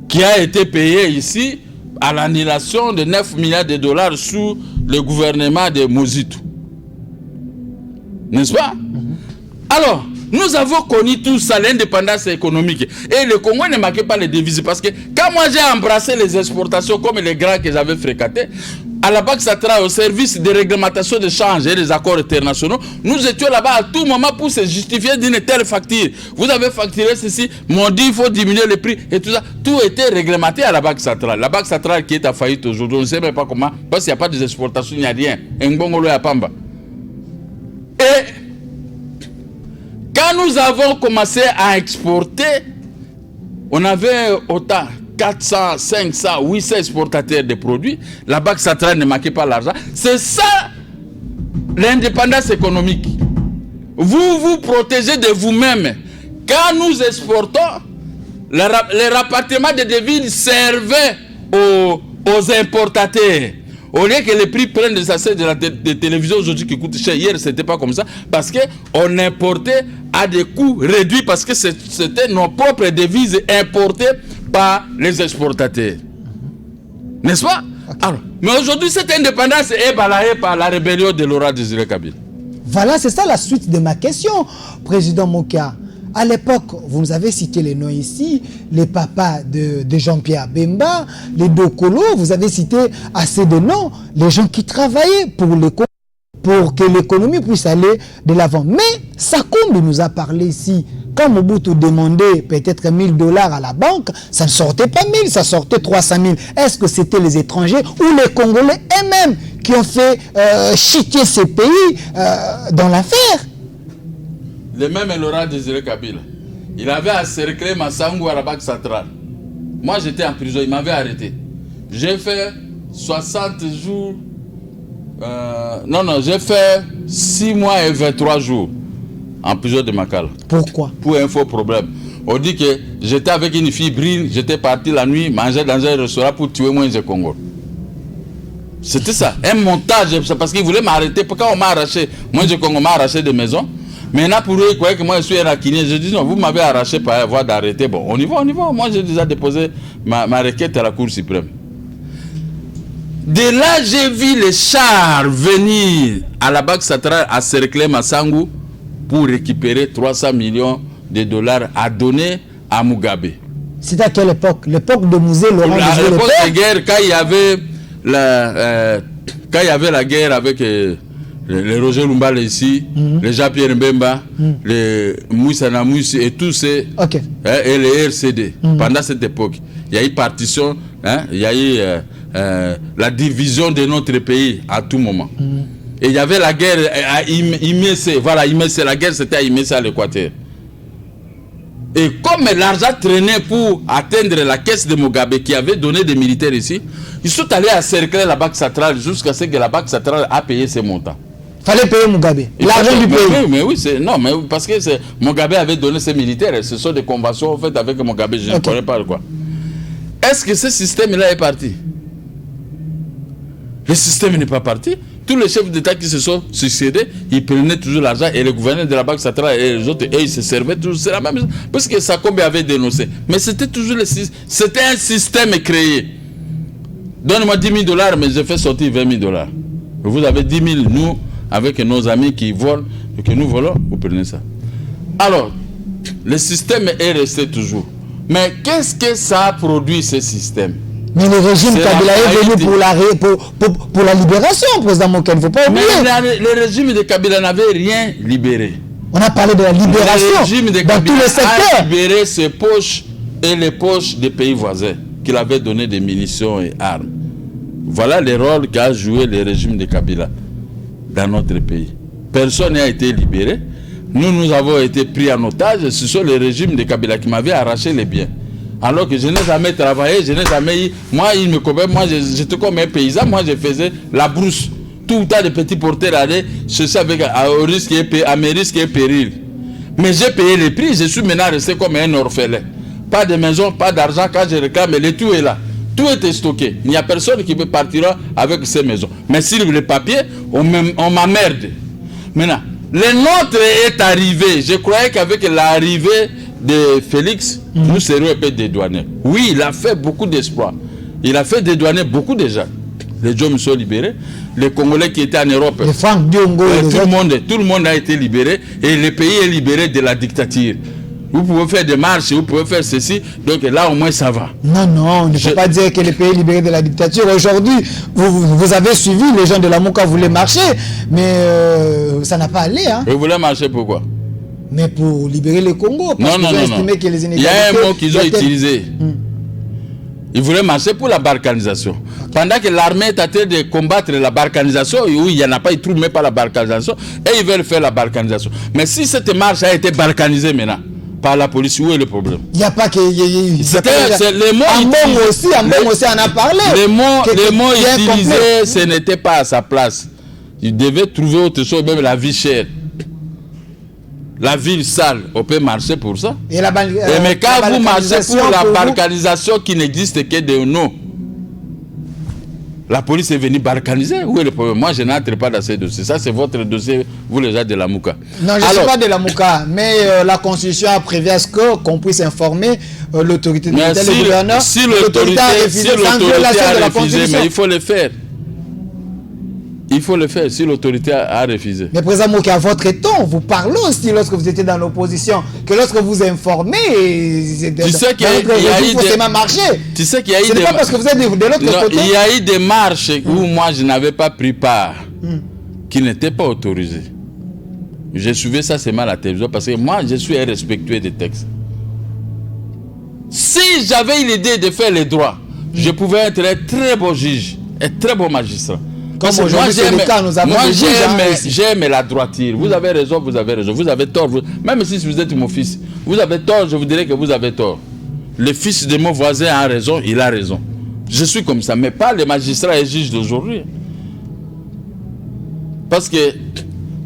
qui a été payé ici à l'annulation de 9 milliards de dollars sous le gouvernement de Mobutu. N'est-ce pas? Alors, nous avons connu tout ça, l'indépendance économique. Et le Congo ne manquait pas les devises. Parce que quand moi j'ai embrassé les exportations comme les grands que j'avais fréquentés, à la Banque centrale, au service de réglementation de change et des accords internationaux, nous étions là-bas à tout moment pour se justifier d'une telle facture. Vous avez facturé ceci, m'ont dit il faut diminuer le prix et tout ça. Tout était réglementé à la Banque centrale. La Banque centrale qui est à faillite aujourd'hui, on ne sait même pas comment, parce qu'il n'y a pas d'exportation, il n'y a rien. Ngbongolo et Pamba. Et quand nous avons commencé à exporter, on avait autant 400, 500, 800 exportateurs de produits. La Banque centrale ne manquait pas l'argent. C'est ça l'indépendance économique. Vous vous protégez de vous-même. Quand nous exportons, le rapatriement des devises servait aux importateurs. Au lieu que les prix prennent des assiettes de la télévision aujourd'hui qui coûtent cher, hier c'était pas comme ça, parce qu'on importait à des coûts réduits, parce que c'était nos propres devises importées par les exportateurs. N'est-ce pas? Okay. Alors, mais aujourd'hui cette indépendance est balayée par la rébellion de Laurent Désiré Kabila. Voilà, c'est ça la suite de ma question, Président Mokia. À l'époque, vous nous avez cité les noms ici, les papas de Jean-Pierre Bemba, les Dokolo, vous avez cité assez de noms, les gens qui travaillaient pour que l'économie puisse aller de l'avant. Mais Sakumbi nous a parlé ici, quand Mobutu demandait peut-être $1000 à la banque, ça ne sortait pas 1000, ça sortait 300 000. Est-ce que c'était les étrangers ou les Congolais eux-mêmes qui ont fait chiquer ces pays dans l'affaire? Le même Laurent Désiré Kabila, il avait encerclé Massangou à la Banque centrale. Moi j'étais en prison, il m'avait arrêté. J'ai fait 60 jours. J'ai fait 6 mois et 23 jours en prison de Makala. Pourquoi? Pour un faux problème. On dit que j'étais avec une fille brune, j'étais parti la nuit manger dans un restaurant pour tuer Moïse Congo. C'était ça, un montage, parce qu'ils voulaient m'arrêter. Quand on m'a arraché, Moïse Congo m'a arraché de maison. Maintenant, pour eux, ils croyaient que moi je suis un raquinier. Je dis non, vous m'avez arraché par voie d'arrêter. Bon, on y va. Moi, j'ai déjà déposé ma requête à la Cour suprême. De là, j'ai vu les chars venir à la Banque centrale à cercler Massangou pour récupérer 300 millions de dollars à donner à Mugabe. C'était à quelle époque? L'époque de Musée Laurent Désiré Kabila. À l'époque de guerre, quand il y avait la guerre avec le Roger Lumbala ici, le Jean-Pierre Mbemba, le Moussa Namouss et tous ces, et les RCD. Pendant cette époque, il y a eu partition, il y a eu la division de notre pays à tout moment. Et il y avait la guerre à Imessé. Voilà, Imessé, la guerre c'était à Imessé à l'Équateur. Et comme l'argent traînait pour atteindre la caisse de Mugabe qui avait donné des militaires ici, ils sont allés encercler la Banque centrale jusqu'à ce que la Banque centrale a payé ses montants. Fallait payer Mugabe. L'argent du pays. Mais oui, parce que Mugabe avait donné ses militaires. Ce sont des conventions faites avec Mugabe. Je ne connais pas quoi. Est-ce que ce système-là est parti? Le système n'est pas parti. Tous les chefs d'État qui se sont succédés, ils prenaient toujours l'argent et le gouverneur de la Banque centrale et les autres, et ils se servaient toujours. C'est la même chose. Parce que Sakombe avait dénoncé. Mais c'était toujours c'était un système créé. Donne-moi $10 000, mais je fais sortir $20 000. Vous avez 10 000, nous, avec nos amis qui volent, et que nous volons, vous prenez ça. Alors, le système est resté toujours. Mais qu'est-ce que ça a produit, ce système? Mais le régime Kabila est venu pour la libération, président Moké, il ne faut pas oublier. Mais le régime de Kabila n'avait rien libéré. On a parlé de la libération le régime de dans tous les secteurs. A libéré ses poches et les poches des pays voisins qu'il avait donné des munitions et armes. Voilà le rôle qu'a joué le régime de Kabila dans notre pays. Personne n'a été libéré. Nous avons été pris en otage. Ce sont les régimes de Kabila qui m'avaient arraché les biens. Alors que je n'ai jamais travaillé, je n'ai jamais eu... Moi, il me connaît, moi j'étais comme un paysan, moi je faisais la brousse. Tout le temps de petits porteurs allaient chercher avec, à mes risques et périls. Mais j'ai payé les prix, je suis maintenant resté comme un orphelin. Pas de maison, pas d'argent, quand je réclame, le tout est là. Tout était stocké. Il n'y a personne qui peut partir avec ces maisons. Mais si le papier, on m'emmerde. Maintenant, le nôtre est arrivé. Je croyais qu'avec l'arrivée de Félix, nous serions un peu dédouanés. Oui, il a fait beaucoup d'espoir. Il a fait dédouaner beaucoup de gens. Les gens sont libérés. Les Congolais qui étaient en Europe, les Franck Diongo, tout le monde a été libéré. Et le pays est libéré de la dictature. Vous pouvez faire des marches, vous pouvez faire ceci. Donc là, au moins, ça va. Non, on ne peut pas dire que le pays est libéré de la dictature. Aujourd'hui, vous avez suivi, les gens de la Mouka voulaient marcher, mais ça n'a pas allé. Hein. Vous voulez marcher pourquoi? Mais pour libérer le Congo. Parce qu'ils ont estimé que les inégalités... Il y a un mot qu'ils ont utilisé. Ils voulaient marcher pour la balkanisation. Pendant que l'armée est en train de combattre la balkanisation, où il n'y en a pas, ils ne trouvent même pas la balkanisation, et ils veulent faire la balkanisation. Mais si cette marche a été balkanisée maintenant, par la police, où est le problème? Il n'y a pas que... Les mots Ambon aussi en a parlé. Les mots utilisés, ce n'était pas à sa place. Il devait trouver autre chose, même la vie chère. La ville sale, on peut marcher pour ça. Mais quand vous marchez pour la balkanisation qui n'existe que de nom, la police est venue balkaniser. Où est le problème? Moi, je n'entre pas dans ces dossiers. Ça, c'est votre dossier, vous les gens de la Mouka. Non, je ne suis pas de la Mouka, mais la Constitution a prévu à ce qu'on puisse informer l'autorité militaire, le gouverneur. Si l'autorité a refusé, mais il faut le faire. Il faut le faire si l'autorité a refusé. Mais président Moké, à votre ton, vous parlez aussi lorsque vous étiez dans l'opposition, que lorsque vous informez, tu sais qu'il y a eu des marches. Tu sais qu'il y a eu ce n'est pas parce que vous êtes de l'autre côté. Il y a eu des marches où moi je n'avais pas pris part, qui n'étaient pas autorisées. J'ai suivi ça seulement à la télévision parce que moi je suis un respectueux des textes. Si j'avais eu l'idée de faire les droits, je pouvais être un très bon juge, un très bon magistrat. Comme aujourd'hui, c'est le cas, nous avons des juges. J'aime la droiture. Vous avez raison, vous avez raison. Vous avez tort. Même si vous êtes mon fils, vous avez tort, je vous dirais que vous avez tort. Le fils de mon voisin a raison, il a raison. Je suis comme ça, mais pas les magistrats et les juges d'aujourd'hui. Parce que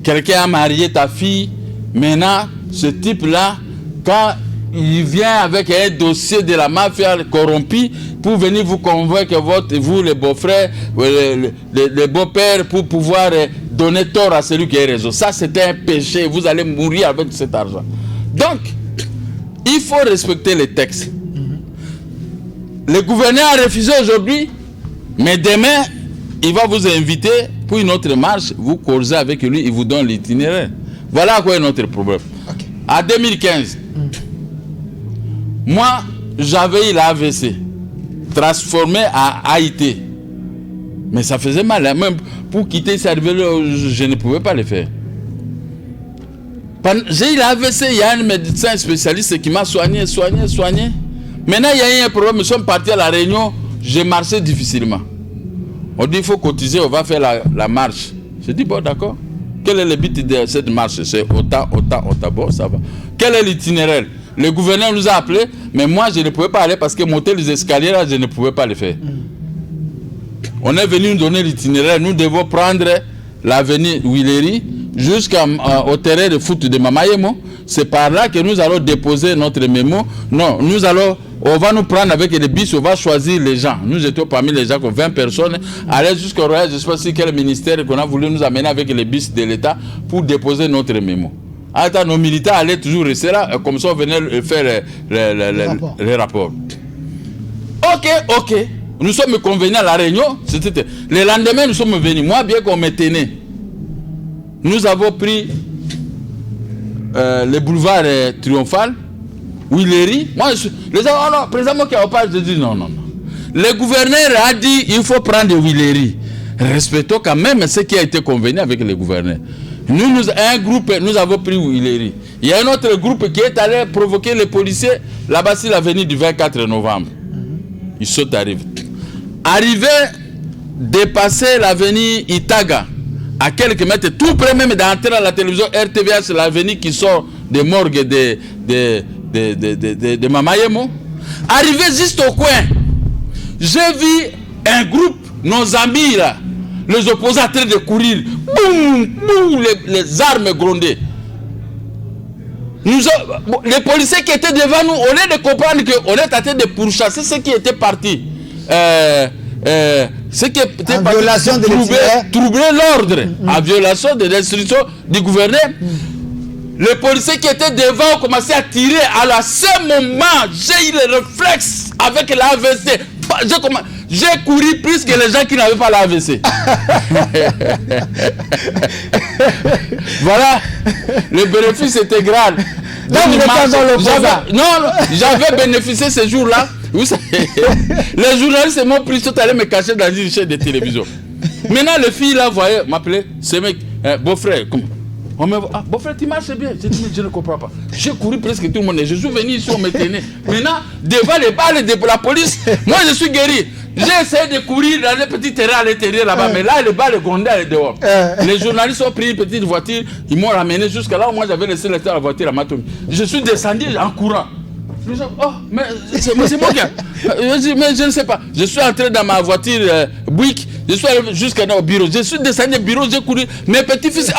quelqu'un a marié ta fille, maintenant, ce type-là, quand il vient avec un dossier de la mafia corrompue pour venir vous convaincre, vous les beaux-frères, les beaux-pères, pour pouvoir donner tort à celui qui a raison. Ça, c'est un péché. Vous allez mourir avec cet argent. Donc, il faut respecter les textes. Le gouverneur a refusé aujourd'hui, mais demain, il va vous inviter pour une autre marche. Vous causez avec lui, il vous donne l'itinéraire. Voilà quoi est notre problème. Okay. En 2015, moi, j'avais eu l'AVC transformé à AIT. Mais ça faisait mal. Hein. Même pour quitter ça, je ne pouvais pas le faire. J'ai eu l'AVC, il y a un médecin spécialiste qui m'a soigné. Maintenant, il y a eu un problème. Nous sommes partis à la Réunion. J'ai marché difficilement. On dit il faut cotiser, on va faire la marche. J'ai dit bon, d'accord. Quel est le but de cette marche? C'est autant, bon, ça va. Quel est l'itinéraire? Le gouverneur nous a appelés, mais moi je ne pouvais pas aller parce que monter les escaliers là, je ne pouvais pas le faire. On est venu nous donner l'itinéraire. Nous devons prendre l'avenue Willery jusqu'au terrain de foot de Mamayemo. C'est par là que nous allons déposer notre mémo. Non, nous allons on va nous prendre avec les bus, on va choisir les gens. Nous étions parmi les gens, 20 personnes, aller jusqu'au Royal, je ne sais pas si quel ministère qu'on a voulu nous amener avec les bus de l'État pour déposer notre mémo. Attends, nos militaires allaient toujours rester là, comme ça on venait faire les rapports. Ok. Nous sommes convenus à la réunion. Le lendemain, nous sommes venus. Moi, bien qu'on me tenait, nous avons pris le boulevard Triomphal, Willery. Moi, les gens, oh non, président Mokiaopa, je dis non. Le gouverneur a dit il faut prendre Willery. Respectons quand même ce qui a été convenu avec le gouverneur. Un groupe, nous avons pris Willery. Il y a un autre groupe qui est allé provoquer les policiers là-bas sur l'avenue du 24 novembre. Ils sont arrivés. Dépasser l'avenue Itaga, à quelques mètres, tout près même d'entrer à la télévision RTVH, c'est l'avenue qui sort des morgues de Mamayemo. Arrivé juste au coin, j'ai vu un groupe, nos amis là, les opposants en train de courir, boum, les armes grondées. Les policiers qui étaient devant nous, au lieu de comprendre qu'on est en train de pourchasser ceux qui étaient partis. Ce qui était en violation de troubler l'ordre, en violation de l'instruction du gouverneur. Les policiers qui étaient devant ont commencé à tirer. Alors à ce moment, j'ai eu le réflexe avec l'AVC. J'ai couru plus que les gens qui n'avaient pas l'AVC. Voilà, le bénéfice était grand. J'avais bénéficié ce jour-là. Vous savez, les journalistes m'ont pris, tout allés me cacher dans une chaîne de télévision. Maintenant, les filles là, voyaient, m'appelaient, ce mec, beau-frère, on me voit, beau-frère, tu marches bien. J'ai dit, mais je ne comprends pas. J'ai couru presque tout le monde. Je suis venu ici, on me tenait. Maintenant, devant les balles de la police, moi je suis guéri. J'ai essayé de courir dans les petits terrains à l'intérieur là-bas, mais là, les balles grondaient dehors. Les journalistes ont pris une petite voiture, ils m'ont ramené jusqu'à là où moi j'avais laissé la voiture à Matoumi. Je suis descendu en courant. Je dis, mais c'est moi qui. Je dis, mais je ne sais pas. Je suis entré dans ma voiture Buick, je suis allé jusqu'à au bureau. Je suis descendu au bureau, j'ai couru. Mes petits-fils,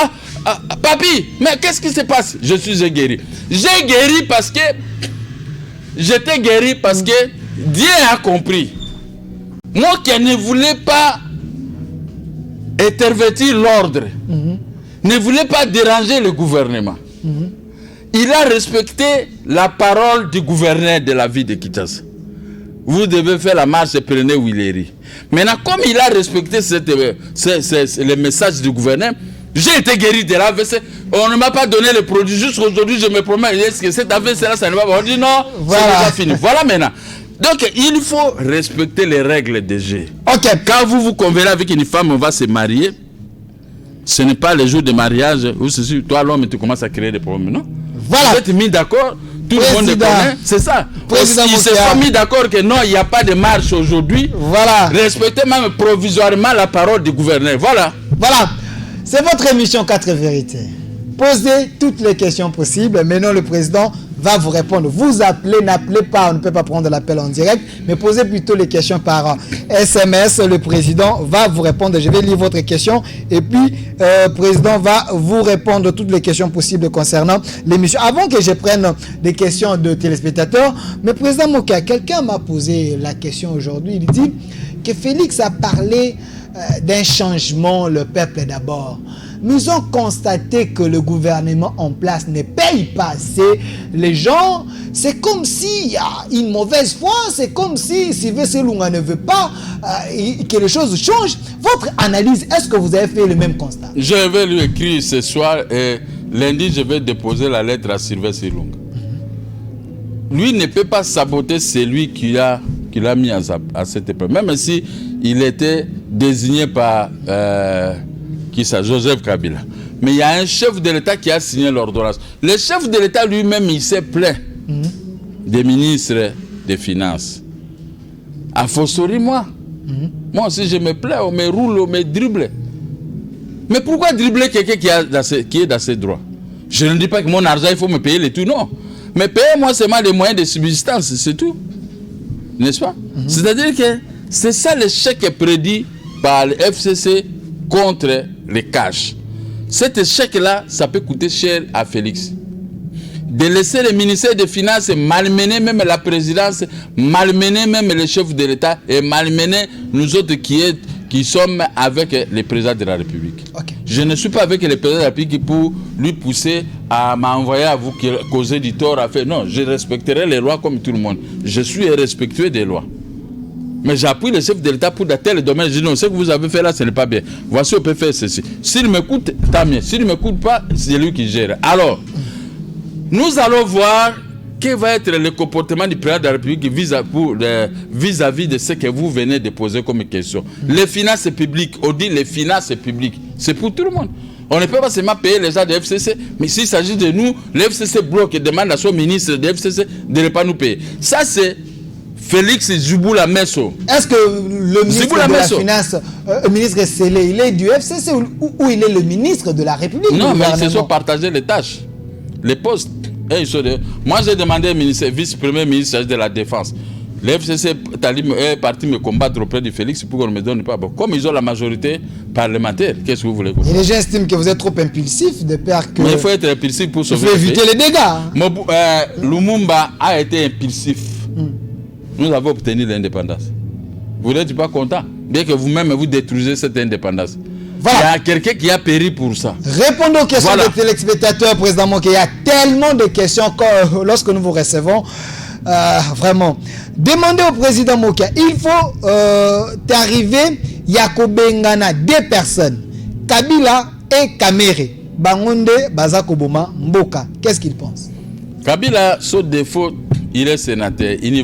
papi, mais qu'est-ce qui se passe? Je suis guéri. J'ai guéri parce que. J'étais guéri parce que Dieu a compris. Moi qui ne voulais pas intervertir l'ordre, ne voulais pas déranger le gouvernement. Il a respecté la parole du gouverneur de la ville de Kinshasa. Vous devez faire la marche et prenez Willery. Maintenant, comme il a respecté le message du gouverneur, j'ai été guéri de l'AVC. On ne m'a pas donné le produit. Jusqu'aujourd'hui, je me promets, est-ce que cet AVC-là, ça ne va pas? On dit non, voilà. C'est déjà fini. Voilà maintenant. Donc, il faut respecter les règles des jeux. Ok. Quand vous vous convenez avec une femme, on va se marier. Ce n'est pas le jour de mariage où toi, l'homme, tu commences à créer des problèmes, non? Voilà. Vous êtes mis d'accord, tout le monde le connaît, c'est ça. Ils se sont mis d'accord que non, il n'y a pas de marche aujourd'hui. Voilà. Respectez même provisoirement la parole du gouverneur. Voilà. Voilà. C'est votre émission 4 vérités. Posez toutes les questions possibles. Maintenant, le président va vous répondre. Vous appelez, n'appelez pas, on ne peut pas prendre l'appel en direct, mais posez plutôt les questions par SMS. Le président va vous répondre. Je vais lire votre question et puis le président va vous répondre toutes les questions possibles concernant l'émission. Avant que je prenne des questions de téléspectateurs, mais président Mokia, quelqu'un m'a posé la question aujourd'hui. Il dit que Félix a parlé d'un changement, le peuple d'abord. Nous avons constaté que le gouvernement en place ne paye pas assez les gens. C'est comme s'il y a une mauvaise foi. C'est comme si Sylvestre Lunga ne veut pas que les choses changent. Votre analyse, est-ce que vous avez fait le même constat? Je vais lui écrire ce soir et lundi, je vais déposer la lettre à Sylvestre Lunga. Lui ne peut pas saboter celui qui l'a mis à cette épreuve. Même si il était désigné par... Joseph Kabila. Mais il y a un chef de l'État qui a signé l'ordonnance. Le chef de l'État lui-même, il s'est plaint des ministres des Finances. A fortiori, moi. Moi aussi, je me plains, on me roule, on me dribble. Mais pourquoi dribbler quelqu'un qui est dans ses droits? Je ne dis pas que mon argent, il faut me payer les tout, non. Mais payer-moi seulement les moyens de subsistance, c'est tout. N'est-ce pas? C'est-à-dire que c'est ça le chèque prédit par le FCC contre les cash. Cet échec-là, ça peut coûter cher à Félix. de laisser le ministère des Finances malmener même la présidence, malmener même le chef de l'État et malmener nous autres qui sommes avec le président de la République. Okay. Je ne suis pas avec le président de la République pour lui pousser à m'envoyer à vous causer du tort. À faire. Non, je respecterai les lois comme tout le monde. Je suis respectueux des lois. Mais j'appuie le chef de l'État pour dans tel domaine. Je dis non, ce que vous avez fait là, ce n'est pas bien. Voici, on peut faire ceci. S'il m'écoute, tant mieux. S'il ne m'écoute pas, c'est lui qui gère. Alors, nous allons voir quel va être le comportement du président de la République vis-à-vis de ce que vous venez de poser comme question. Les finances publiques, on dit les finances publiques, c'est pour tout le monde. On ne peut pas seulement payer les gens de FCC, mais s'il s'agit de nous, le FCC bloque et demande à son ministre de FCC de ne pas nous payer. Ça, c'est Félix Djiboula Messo. Est-ce que le ministre de la Finance, ministre Sélé, il est du FCC ou il est le ministre de la République? Non, mais ils se sont partagés les tâches, les postes. Et ils sont Moi, j'ai demandé au ministre, vice-premier ministre de la Défense. Le FCC est parti me combattre auprès de Félix pour qu'on ne me donne pas. Bon, comme ils ont la majorité parlementaire, qu'est-ce que vous voulez? Et les gens estiment que vous êtes trop impulsif de peur que... Mais il faut être impulsif pour sauver. Il faut éviter les dégâts. Lumumba a été impulsif. Nous avons obtenu l'indépendance. Vous n'êtes pas content? Bien que vous-même vous détruisez cette indépendance. Voilà. Il y a quelqu'un qui a péri pour ça. Répondez aux questions des téléspectateurs, Président Moké. Il y a tellement de questions lorsque nous vous recevons. Vraiment. Demandez au Président Moké. Il faut t'arriver, Yakobengana, deux personnes. Kabila et Kamere. Bangonde, Bazakoboma, Mboka. Qu'est-ce qu'il pense? Kabila, sauf défaut, il est sénateur. Il ne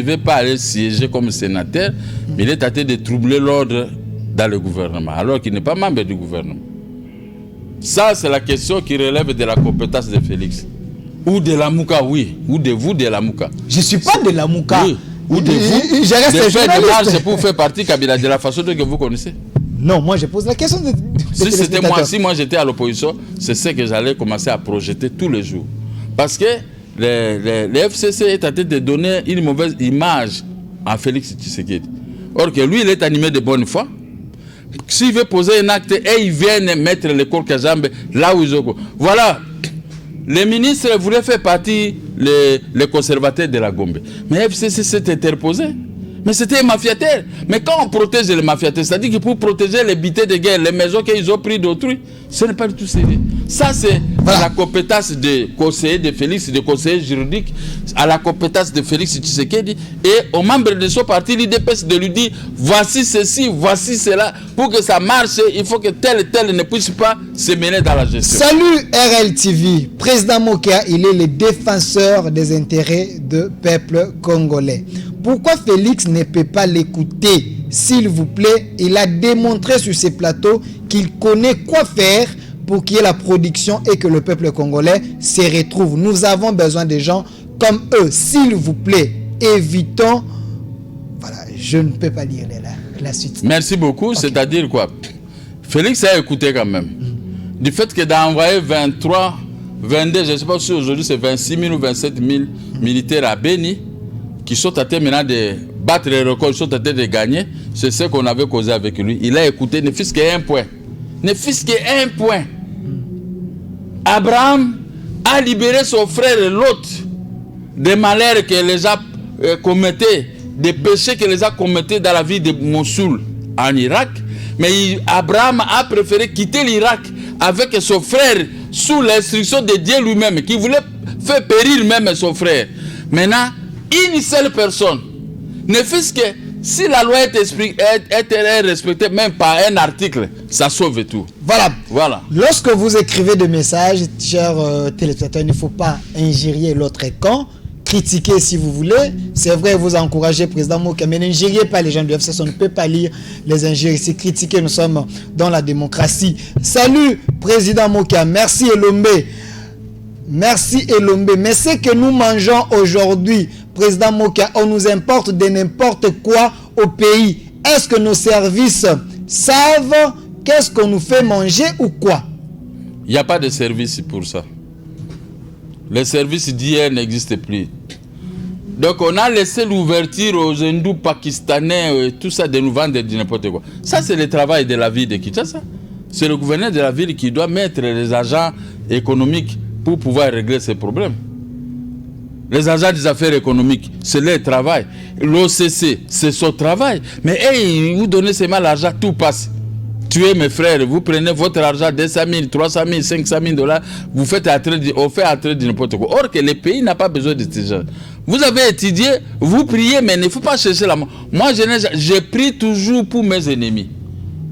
veut pas aller siéger comme sénateur, mais il est tenté de troubler l'ordre dans le gouvernement, alors qu'il n'est pas membre du gouvernement. Ça, c'est la question qui relève de la compétence de Félix. Ou de la Mouka, oui. Ou de vous, de la Mouka. Je ne suis pas de la Mouka. Oui. Ou de vous. Je reste de faire des marches pour faire partie Kabila de la façon que vous connaissez. Non, moi je pose la question de si moi j'étais à l'opposition, c'est ce que j'allais commencer à projeter tous les jours. Parce que le FCC est en train de donner une mauvaise image à Félix Tshisekedi. Or que lui, il est animé de bonne foi. S'il veut poser un acte et il vient mettre les corps Kazambe là où ils ont. Voilà. Les ministres voulaient faire partie les conservateurs de la Gombe. Mais FCC s'est interposé. Mais c'était un mafiataire. Mais quand on protège les mafiataires, c'est-à-dire que pour protéger les bités de guerre, les maisons qu'ils ont pris d'autrui, ce n'est pas du tout sérieux. Ça, c'est la compétence de conseiller de Félix, de conseiller juridique, à la compétence de Félix Tshisekedi et aux membres de son parti, l'IDPS, de lui dire voici ceci, voici cela. Pour que ça marche, il faut que tel et tel ne puisse pas se mêler dans la gestion. Salut RLTV. Président Mokéa, il est le défenseur des intérêts du peuple congolais. Pourquoi Félix ne peut pas l'écouter? S'il vous plaît, il a démontré sur ces plateaux qu'il connaît quoi faire pour qu'il y ait la production et que le peuple congolais se retrouve. Nous avons besoin de gens comme eux. S'il vous plaît, évitons... Voilà, je ne peux pas lire la suite. Merci beaucoup. Okay. C'est-à-dire quoi? Félix a écouté quand même. Du fait que d'envoyer 23, 22, je ne sais pas si aujourd'hui c'est 26 000 ou 27 000 militaires à Beni, qui sont en train maintenant de battre les records, sont en train de gagner, c'est ce qu'on avait causé avec lui. Il a écouté, ne fût-ce qu'un point. Ne fût-ce qu'un point. Abraham a libéré son frère Lot des malheurs que les a commettés, des péchés que les a commettés dans la ville de Mossoul en Irak. Mais Abraham a préféré quitter l'Irak avec son frère sous l'instruction de Dieu lui-même, qui voulait faire périr même son frère. Maintenant, une seule personne, ne fût-ce que si la loi est respectée même par un article, ça sauve tout. Voilà. Lorsque vous écrivez des messages, chers téléspectateurs, il ne faut pas injurier l'autre camp. Critiquez si vous voulez. C'est vrai, vous encouragez le président Mokéa, mais n'injuriez pas les gens du FCC. On ne peut pas lire les injures ici. Critiquer, nous sommes dans la démocratie. Salut, président Mokéa. Merci Elombe. Merci Elombe. Mais ce que nous mangeons aujourd'hui, président Mokéa, on nous importe de n'importe quoi au pays. Est-ce que nos services savent qu'est-ce qu'on nous fait manger ou quoi? Il n'y a pas de service pour ça. Les services d'hier n'existent plus. Donc on a laissé l'ouverture aux hindous pakistanais, tout ça, de nous vendre de n'importe quoi. Ça, c'est le travail de la ville de Kinshasa. C'est le gouverneur de la ville qui doit mettre les agents économiques pour pouvoir régler ces problèmes. Les agents des affaires économiques, c'est leur travail. L'OCC, c'est son travail. Mais hey, vous donnez seulement l'argent, tout passe. Tuez mes frères, vous prenez votre argent, 200 000, 300 000, 500 000 $, vous faites on fait entrer de n'importe quoi. Or que le pays n'a pas besoin de ces gens. Vous avez étudié, vous priez, mais il ne faut pas chercher la mort. Moi, je prie toujours pour mes ennemis.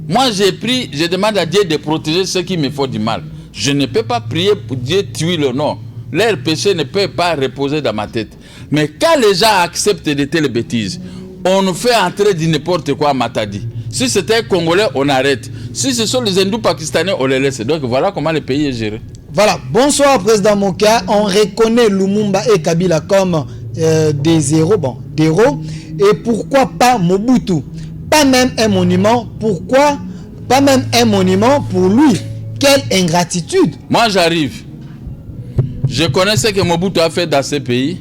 Moi, je demande à Dieu de protéger ceux qui me font du mal. Je ne peux pas prier pour Dieu tuer le nom. Leur péché ne peut pas reposer dans ma tête. Mais quand les gens acceptent de telles bêtises, on nous fait entrer de n'importe quoi à Matadi. Si c'était Congolais, on arrête. Si ce sont les hindous pakistanais, on les laisse. Donc voilà comment le pays est géré. Voilà. Bonsoir, Président Mokia. On reconnaît Lumumba et Kabila comme des héros. Bon, des héros. Et pourquoi pas Mobutu? Pas même un monument. Pourquoi pas même un monument pour lui? Quelle ingratitude! Moi, j'arrive. Je connais ce que Mobutu a fait dans ce pays.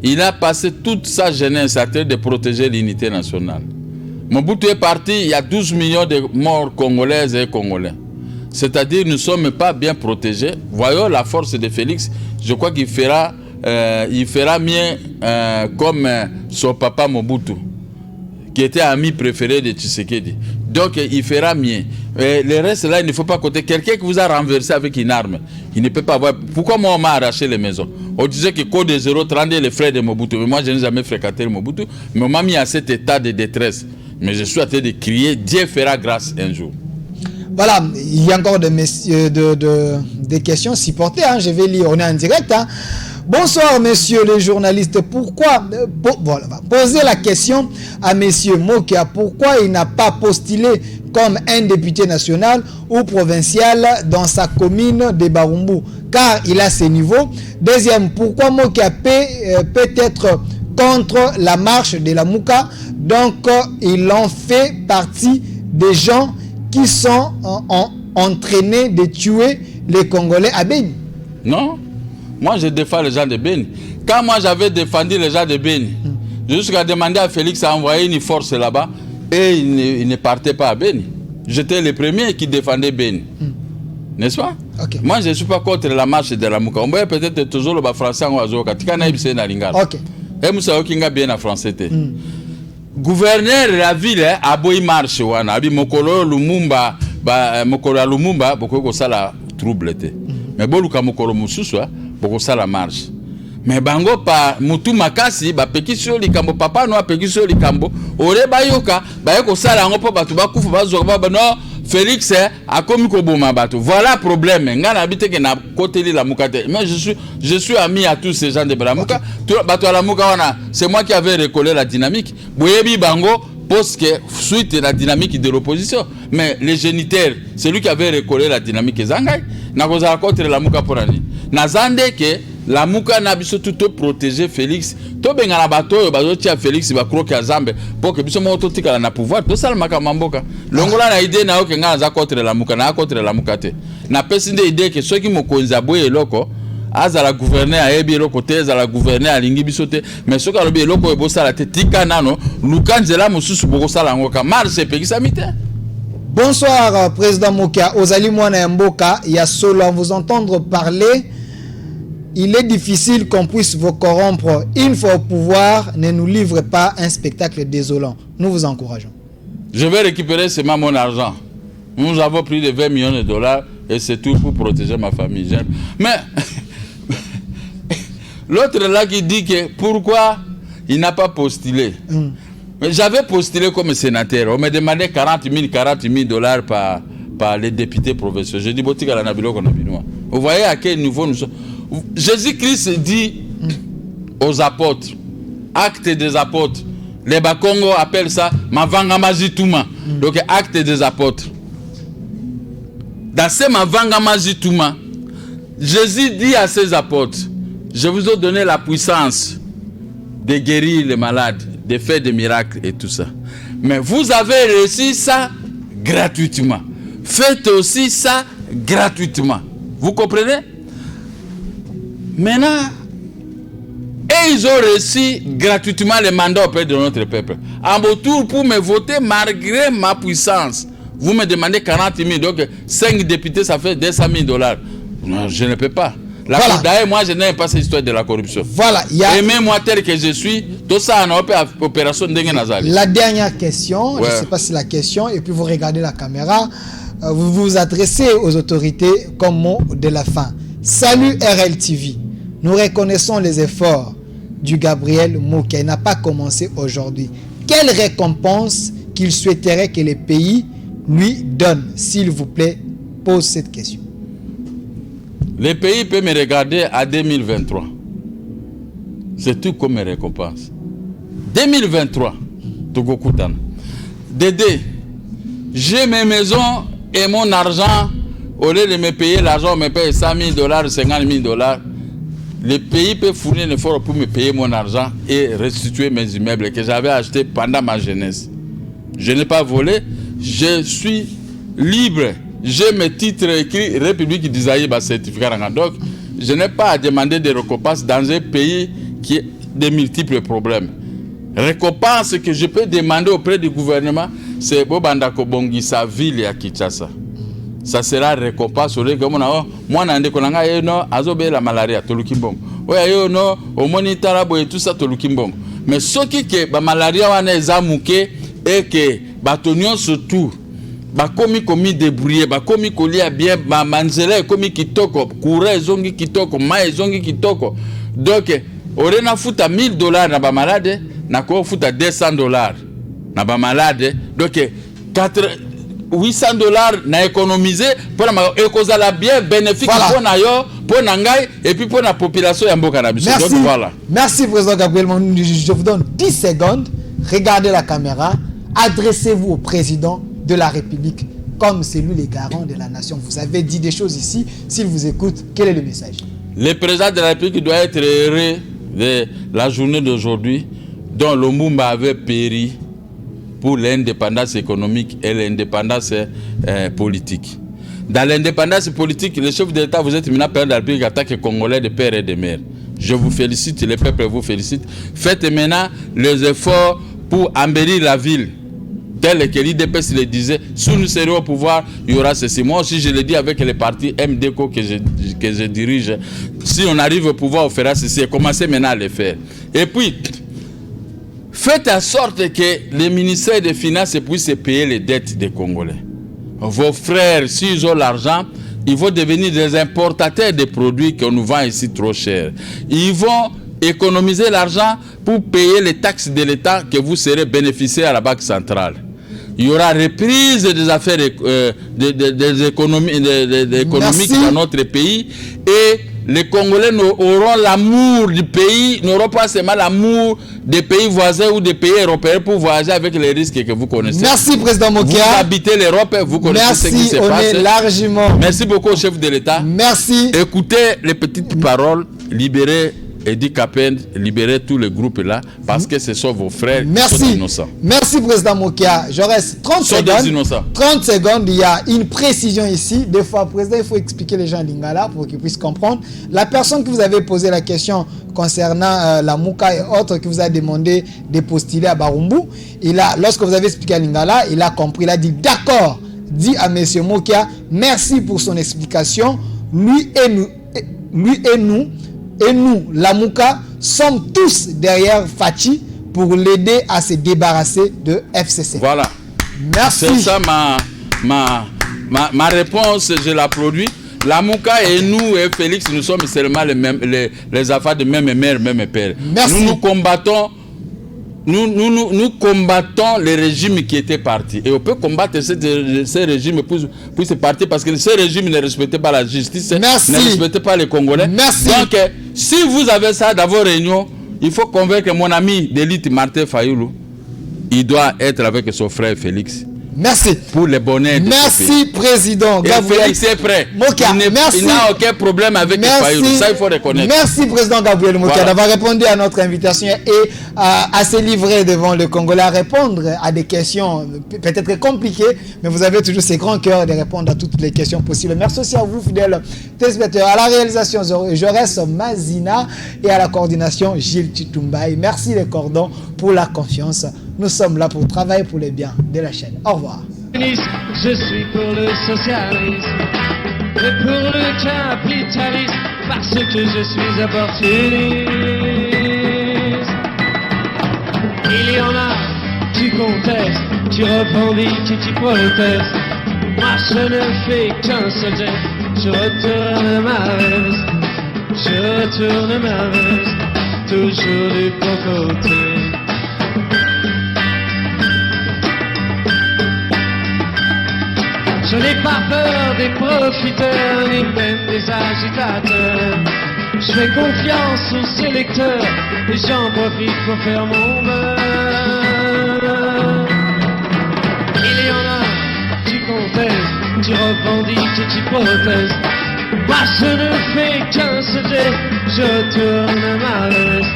Il a passé toute sa jeunesse à train de protéger l'unité nationale. Mobutu est parti, il y a 12 millions de morts congolaises et congolais. C'est-à-dire nous ne sommes pas bien protégés. Voyons la force de Félix. Je crois qu'il fera mieux comme son papa Mobutu, qui était ami préféré de Tshisekedi. Donc il fera mieux. Le reste là, il ne faut pas compter. Quelqu'un qui vous a renversé avec une arme, il ne peut pas voir. Pourquoi moi on m'a arraché les maisons? On disait que Code 030 est le frère de Mobutu. Mais moi je n'ai jamais fréquenté Mobutu. Mais on m'a mis à cet état de détresse. Mais je suis en train de crier, Dieu fera grâce un jour. Voilà, il y a encore des questions supportées. Hein. Je vais lire, on est en direct. Hein. Bonsoir, messieurs les journalistes. Pourquoi, voilà, poser la question à monsieur Mokia, pourquoi il n'a pas postulé comme un député national ou provincial dans sa commune de Barumbu, car il a ses niveaux. Deuxième, pourquoi Mokia peut être contre la marche de la Mouka, donc il en fait partie des gens qui sont entraînés de tuer les Congolais à Beni. Non, moi je défends les gens de Beni. Quand moi j'avais défendu les gens de Beni, jusqu'à demander à Félix à envoyer une force là-bas, et il ne partait pas à Beni. J'étais le premier qui défendait Beni. N'est-ce pas? Okay. Moi je ne suis pas contre la marche de la Mouka. On voit peut-être toujours le français en oiseau. Ok. Et nous savons qu'il y a bien en français. Gouverneur de la ville a beau marche wana abi mokolo Lumumba beaucoup ko sala trouble te mais boluka mokolo mususu beaucoup sala marche mais bango pa mutu makasi ba pekisio likambo papa no apekisio likambo ore bayoka ba ko sala ngo po batu bakufa bazoka ba no Félix a commis ko boma bato. Voilà problème. Ngana habite que na côté la Moukate. Mais je suis ami à tous ces gens de Balamuka. Tout bato la Mouka wana, c'est moi qui avais recollé la dynamique. Boyebi bango parce que suite la dynamique de l'opposition. Mais les géniteurs, c'est lui qui avait recollé la dynamique Zangay. Na koza contre la Mouka pour ani. Na zande que la Mouka na biso tout protéger Félix. To benga na bato yo bazo tia Félix ba croque à Zambe pour que biso mo to tika na pouvoir. To sala makamamboka. Longola na idée na oke nga za contre la Mouka na contre la Mouka te. Na pesinde idée que ceux qui mo konza boye eloko aza la gouverneur a ebi eloko te za la gouverneur alingi biso te mais ceux qui lobi eloko ebo sala te tika nano lukanzela mususu boko sala ngoka marche pekisa mite. Bonsoir président Mokia, Ozali Mwana Mboka, il y a solo à vous entendre parler. Il est difficile qu'on puisse vous corrompre. Une fois au pouvoir, ne nous livre pas un spectacle désolant. Nous vous encourageons. Je vais récupérer seulement mon argent. Nous avons pris de 20 millions de dollars et c'est tout pour protéger ma famille. Mais l'autre là qui dit que pourquoi il n'a pas postulé. Mais j'avais postulé comme sénateur. On me demandait 40 000 dollars par les députés provinciaux. Je dis, vous voyez à quel niveau nous sommes. Jésus-Christ dit aux apôtres, acte des apôtres. Les Bakongo appellent ça Mavanga Mazitouma. Donc acte des apôtres. Dans ce Mavanga Mazitouma, Jésus dit à ses apôtres, je vous ai donné la puissance de guérir les malades, de faire des miracles et tout ça. Mais vous avez reçu ça gratuitement. Faites aussi ça gratuitement. Vous comprenez? Maintenant, et ils ont reçu gratuitement les mandats auprès de notre peuple. En retour, pour me voter, malgré ma puissance, vous me demandez 40 000, donc 5 députés, ça fait 200 000 dollars. Non, je ne peux pas. Voilà. D'ailleurs, moi, je n'aime pas cette histoire de la corruption. Voilà, il y a... Aimez-moi tel que je suis, tout ça en opération Dengue Nazali. La dernière question, Ouais. je ne sais pas si la question, et puis vous regardez la caméra, vous vous adressez aux autorités comme mot de la fin. Salut RLTV, nous reconnaissons les efforts du Gabriel Mokia. Il n'a pas commencé aujourd'hui. Quelle récompense qu'il souhaiterait que les pays lui donnent? S'il vous plaît, pose cette question. Les pays peuvent me regarder à 2023. C'est tout comme récompense. 2023, Togo Koutana. Dédé, j'ai mes maisons et mon argent. Au lieu de me payer l'argent, on me paye $100 000, 50 000 $. Les pays peuvent fournir un effort pour me payer mon argent et restituer mes immeubles que j'avais achetés pendant ma jeunesse. Je n'ai pas volé, je suis libre. J'ai mes titres écrits République d'Isaïe, certificat. Donc, je n'ai pas à demander des récompenses dans un pays qui a de multiples problèmes. Récompense que je peux demander auprès du gouvernement, c'est Bobanda Kobongi, sa ville à Kinshasa. Ça sera récompense au lieu que moi nande konanga no azobe la malaria tolukimbong. Oya yo no omoni tarabo et tout ça tolukimbong. Mais ce qui que ba malaria wana ezamuke et que batonyon surtout ba komi débrouiller ba komi kolia bien ba manzela komi kitoko courant zongi kitoko mai zongi kitoko. Donc orena futa $1000 na ba malade na ko futa $200 na ba malade. Donc 800 $ na économiser pour la bien bénéfique pour nayo pour nangai et puis pour la population ya mboka na biso. Donc voilà. Merci président Gabriel. Je vous donne 10 secondes. Regardez la caméra. Adressez-vous au président de la République comme c'est lui le garant de la nation. Vous avez dit des choses ici. S'il vous écoute, quel est le message? Le président de la République doit être heureux de la journée d'aujourd'hui dont Lumumba avait péri pour l'indépendance économique et l'indépendance politique. Dans l'indépendance politique, le chef de l'État, vous êtes maintenant père de la République en tant que Congolais de père et de mère. Je vous félicite, le peuple vous félicite. Faites maintenant les efforts pour embellir la ville. Tel que l'IDPS le disait, si nous serons au pouvoir, il y aura ceci. Moi aussi, je le dis avec les partis MDCO que je dirige. Si on arrive au pouvoir, on fera ceci. Et commencez maintenant à le faire. Et puis, faites en sorte que les ministères des Finances puissent payer les dettes des Congolais. Vos frères, s'ils ont l'argent, ils vont devenir des importateurs de produits qu'on nous vend ici trop cher. Ils vont économiser l'argent pour payer les taxes de l'État que vous serez bénéficiaire à la Banque centrale. Il y aura reprise des affaires des économies économiques dans notre pays et les Congolais auront l'amour du pays, n'auront pas seulement l'amour des pays voisins ou des pays européens pour voyager avec les risques que vous connaissez. Merci, président Mokia. Vous habitez l'Europe, vous connaissez ce qui se passe. Merci, on est largement. Merci beaucoup au chef de l'État. Merci. Écoutez les petites paroles, libérez Edi Kapen, libérez tous les groupes là, parce que ce sont vos frères qui sont innocents. Merci, président Mokia. Je reste 30 secondes. 30 secondes, il y a une précision ici. Des fois, président, il faut expliquer les gens lingala pour qu'ils puissent comprendre. La personne que vous avez posé la question concernant la Mouka et autres, qui vous a demandé de postuler à Barumbu, lorsque vous avez expliqué à lingala, il a compris, il a dit d'accord, dit à M. Mokia, merci pour son explication. Lui et nous, la Mouka, sommes tous derrière Fachi pour l'aider à se débarrasser de FCC. Voilà. Merci. C'est ça ma réponse, je la produis. La Mouka et nous et Félix, nous sommes seulement les affaires de même mère, même père. Merci. Nous combattons. Nous combattons les régimes qui étaient partis. Et on peut combattre ces régimes pour se partir parce que ces régimes ne respectaient pas la justice, Merci. ne respectaient pas les Congolais. Merci. Donc, si vous avez ça dans vos réunions, il faut convaincre mon ami d'élite Martin Fayoulou. Il doit être avec son frère Félix. Merci. Pour le bonheur de merci, président Gabriel. Félix est prêt. Mokia, il n'a aucun problème avec Fayoulou. Ça, il faut reconnaître. Merci, président Gabriel Mokia, d'avoir répondu à notre invitation et à se livrer devant le Congolais, à répondre à des questions peut-être compliquées, mais vous avez toujours ces grands cœurs de répondre à toutes les questions possibles. Merci aussi à vous, fidèles téléspectateurs, à la réalisation Jaurès Mazina et à la coordination Gilles Chitumbaï. Merci les cordons pour la confiance. Nous sommes là pour travailler pour le bien de la chaîne. Au revoir. Je suis pour le socialisme et pour le capitalisme. parce que je suis opportuniste. Il y en a qui contestent, qui revendiquent, qui protestent. Moi je ne fais qu'un seul geste, je retourne ma veste, je retourne ma veste, toujours du bon côté. Je n'ai pas peur des profiteurs, ni même des agitateurs. Je fais confiance aux sélecteurs, et j'en profite pour faire mon beurre. Il y en a qui contestent, qui revendiquent et qui protestent. Moi je ne fais qu'un seul geste, je retourne ma veste,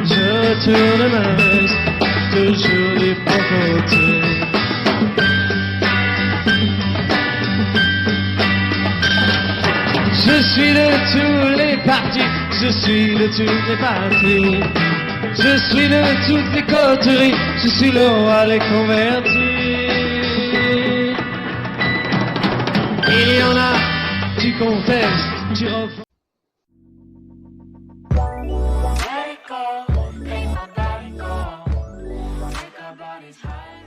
je retourne ma veste, toujours du bon côté. Je suis de tous les partis, je suis de toutes les parties. Je suis de toutes les coteries, je suis le roi des convertis. Il y en a qui contestent, qui refont. Let it go, make my body go, make our bodies high.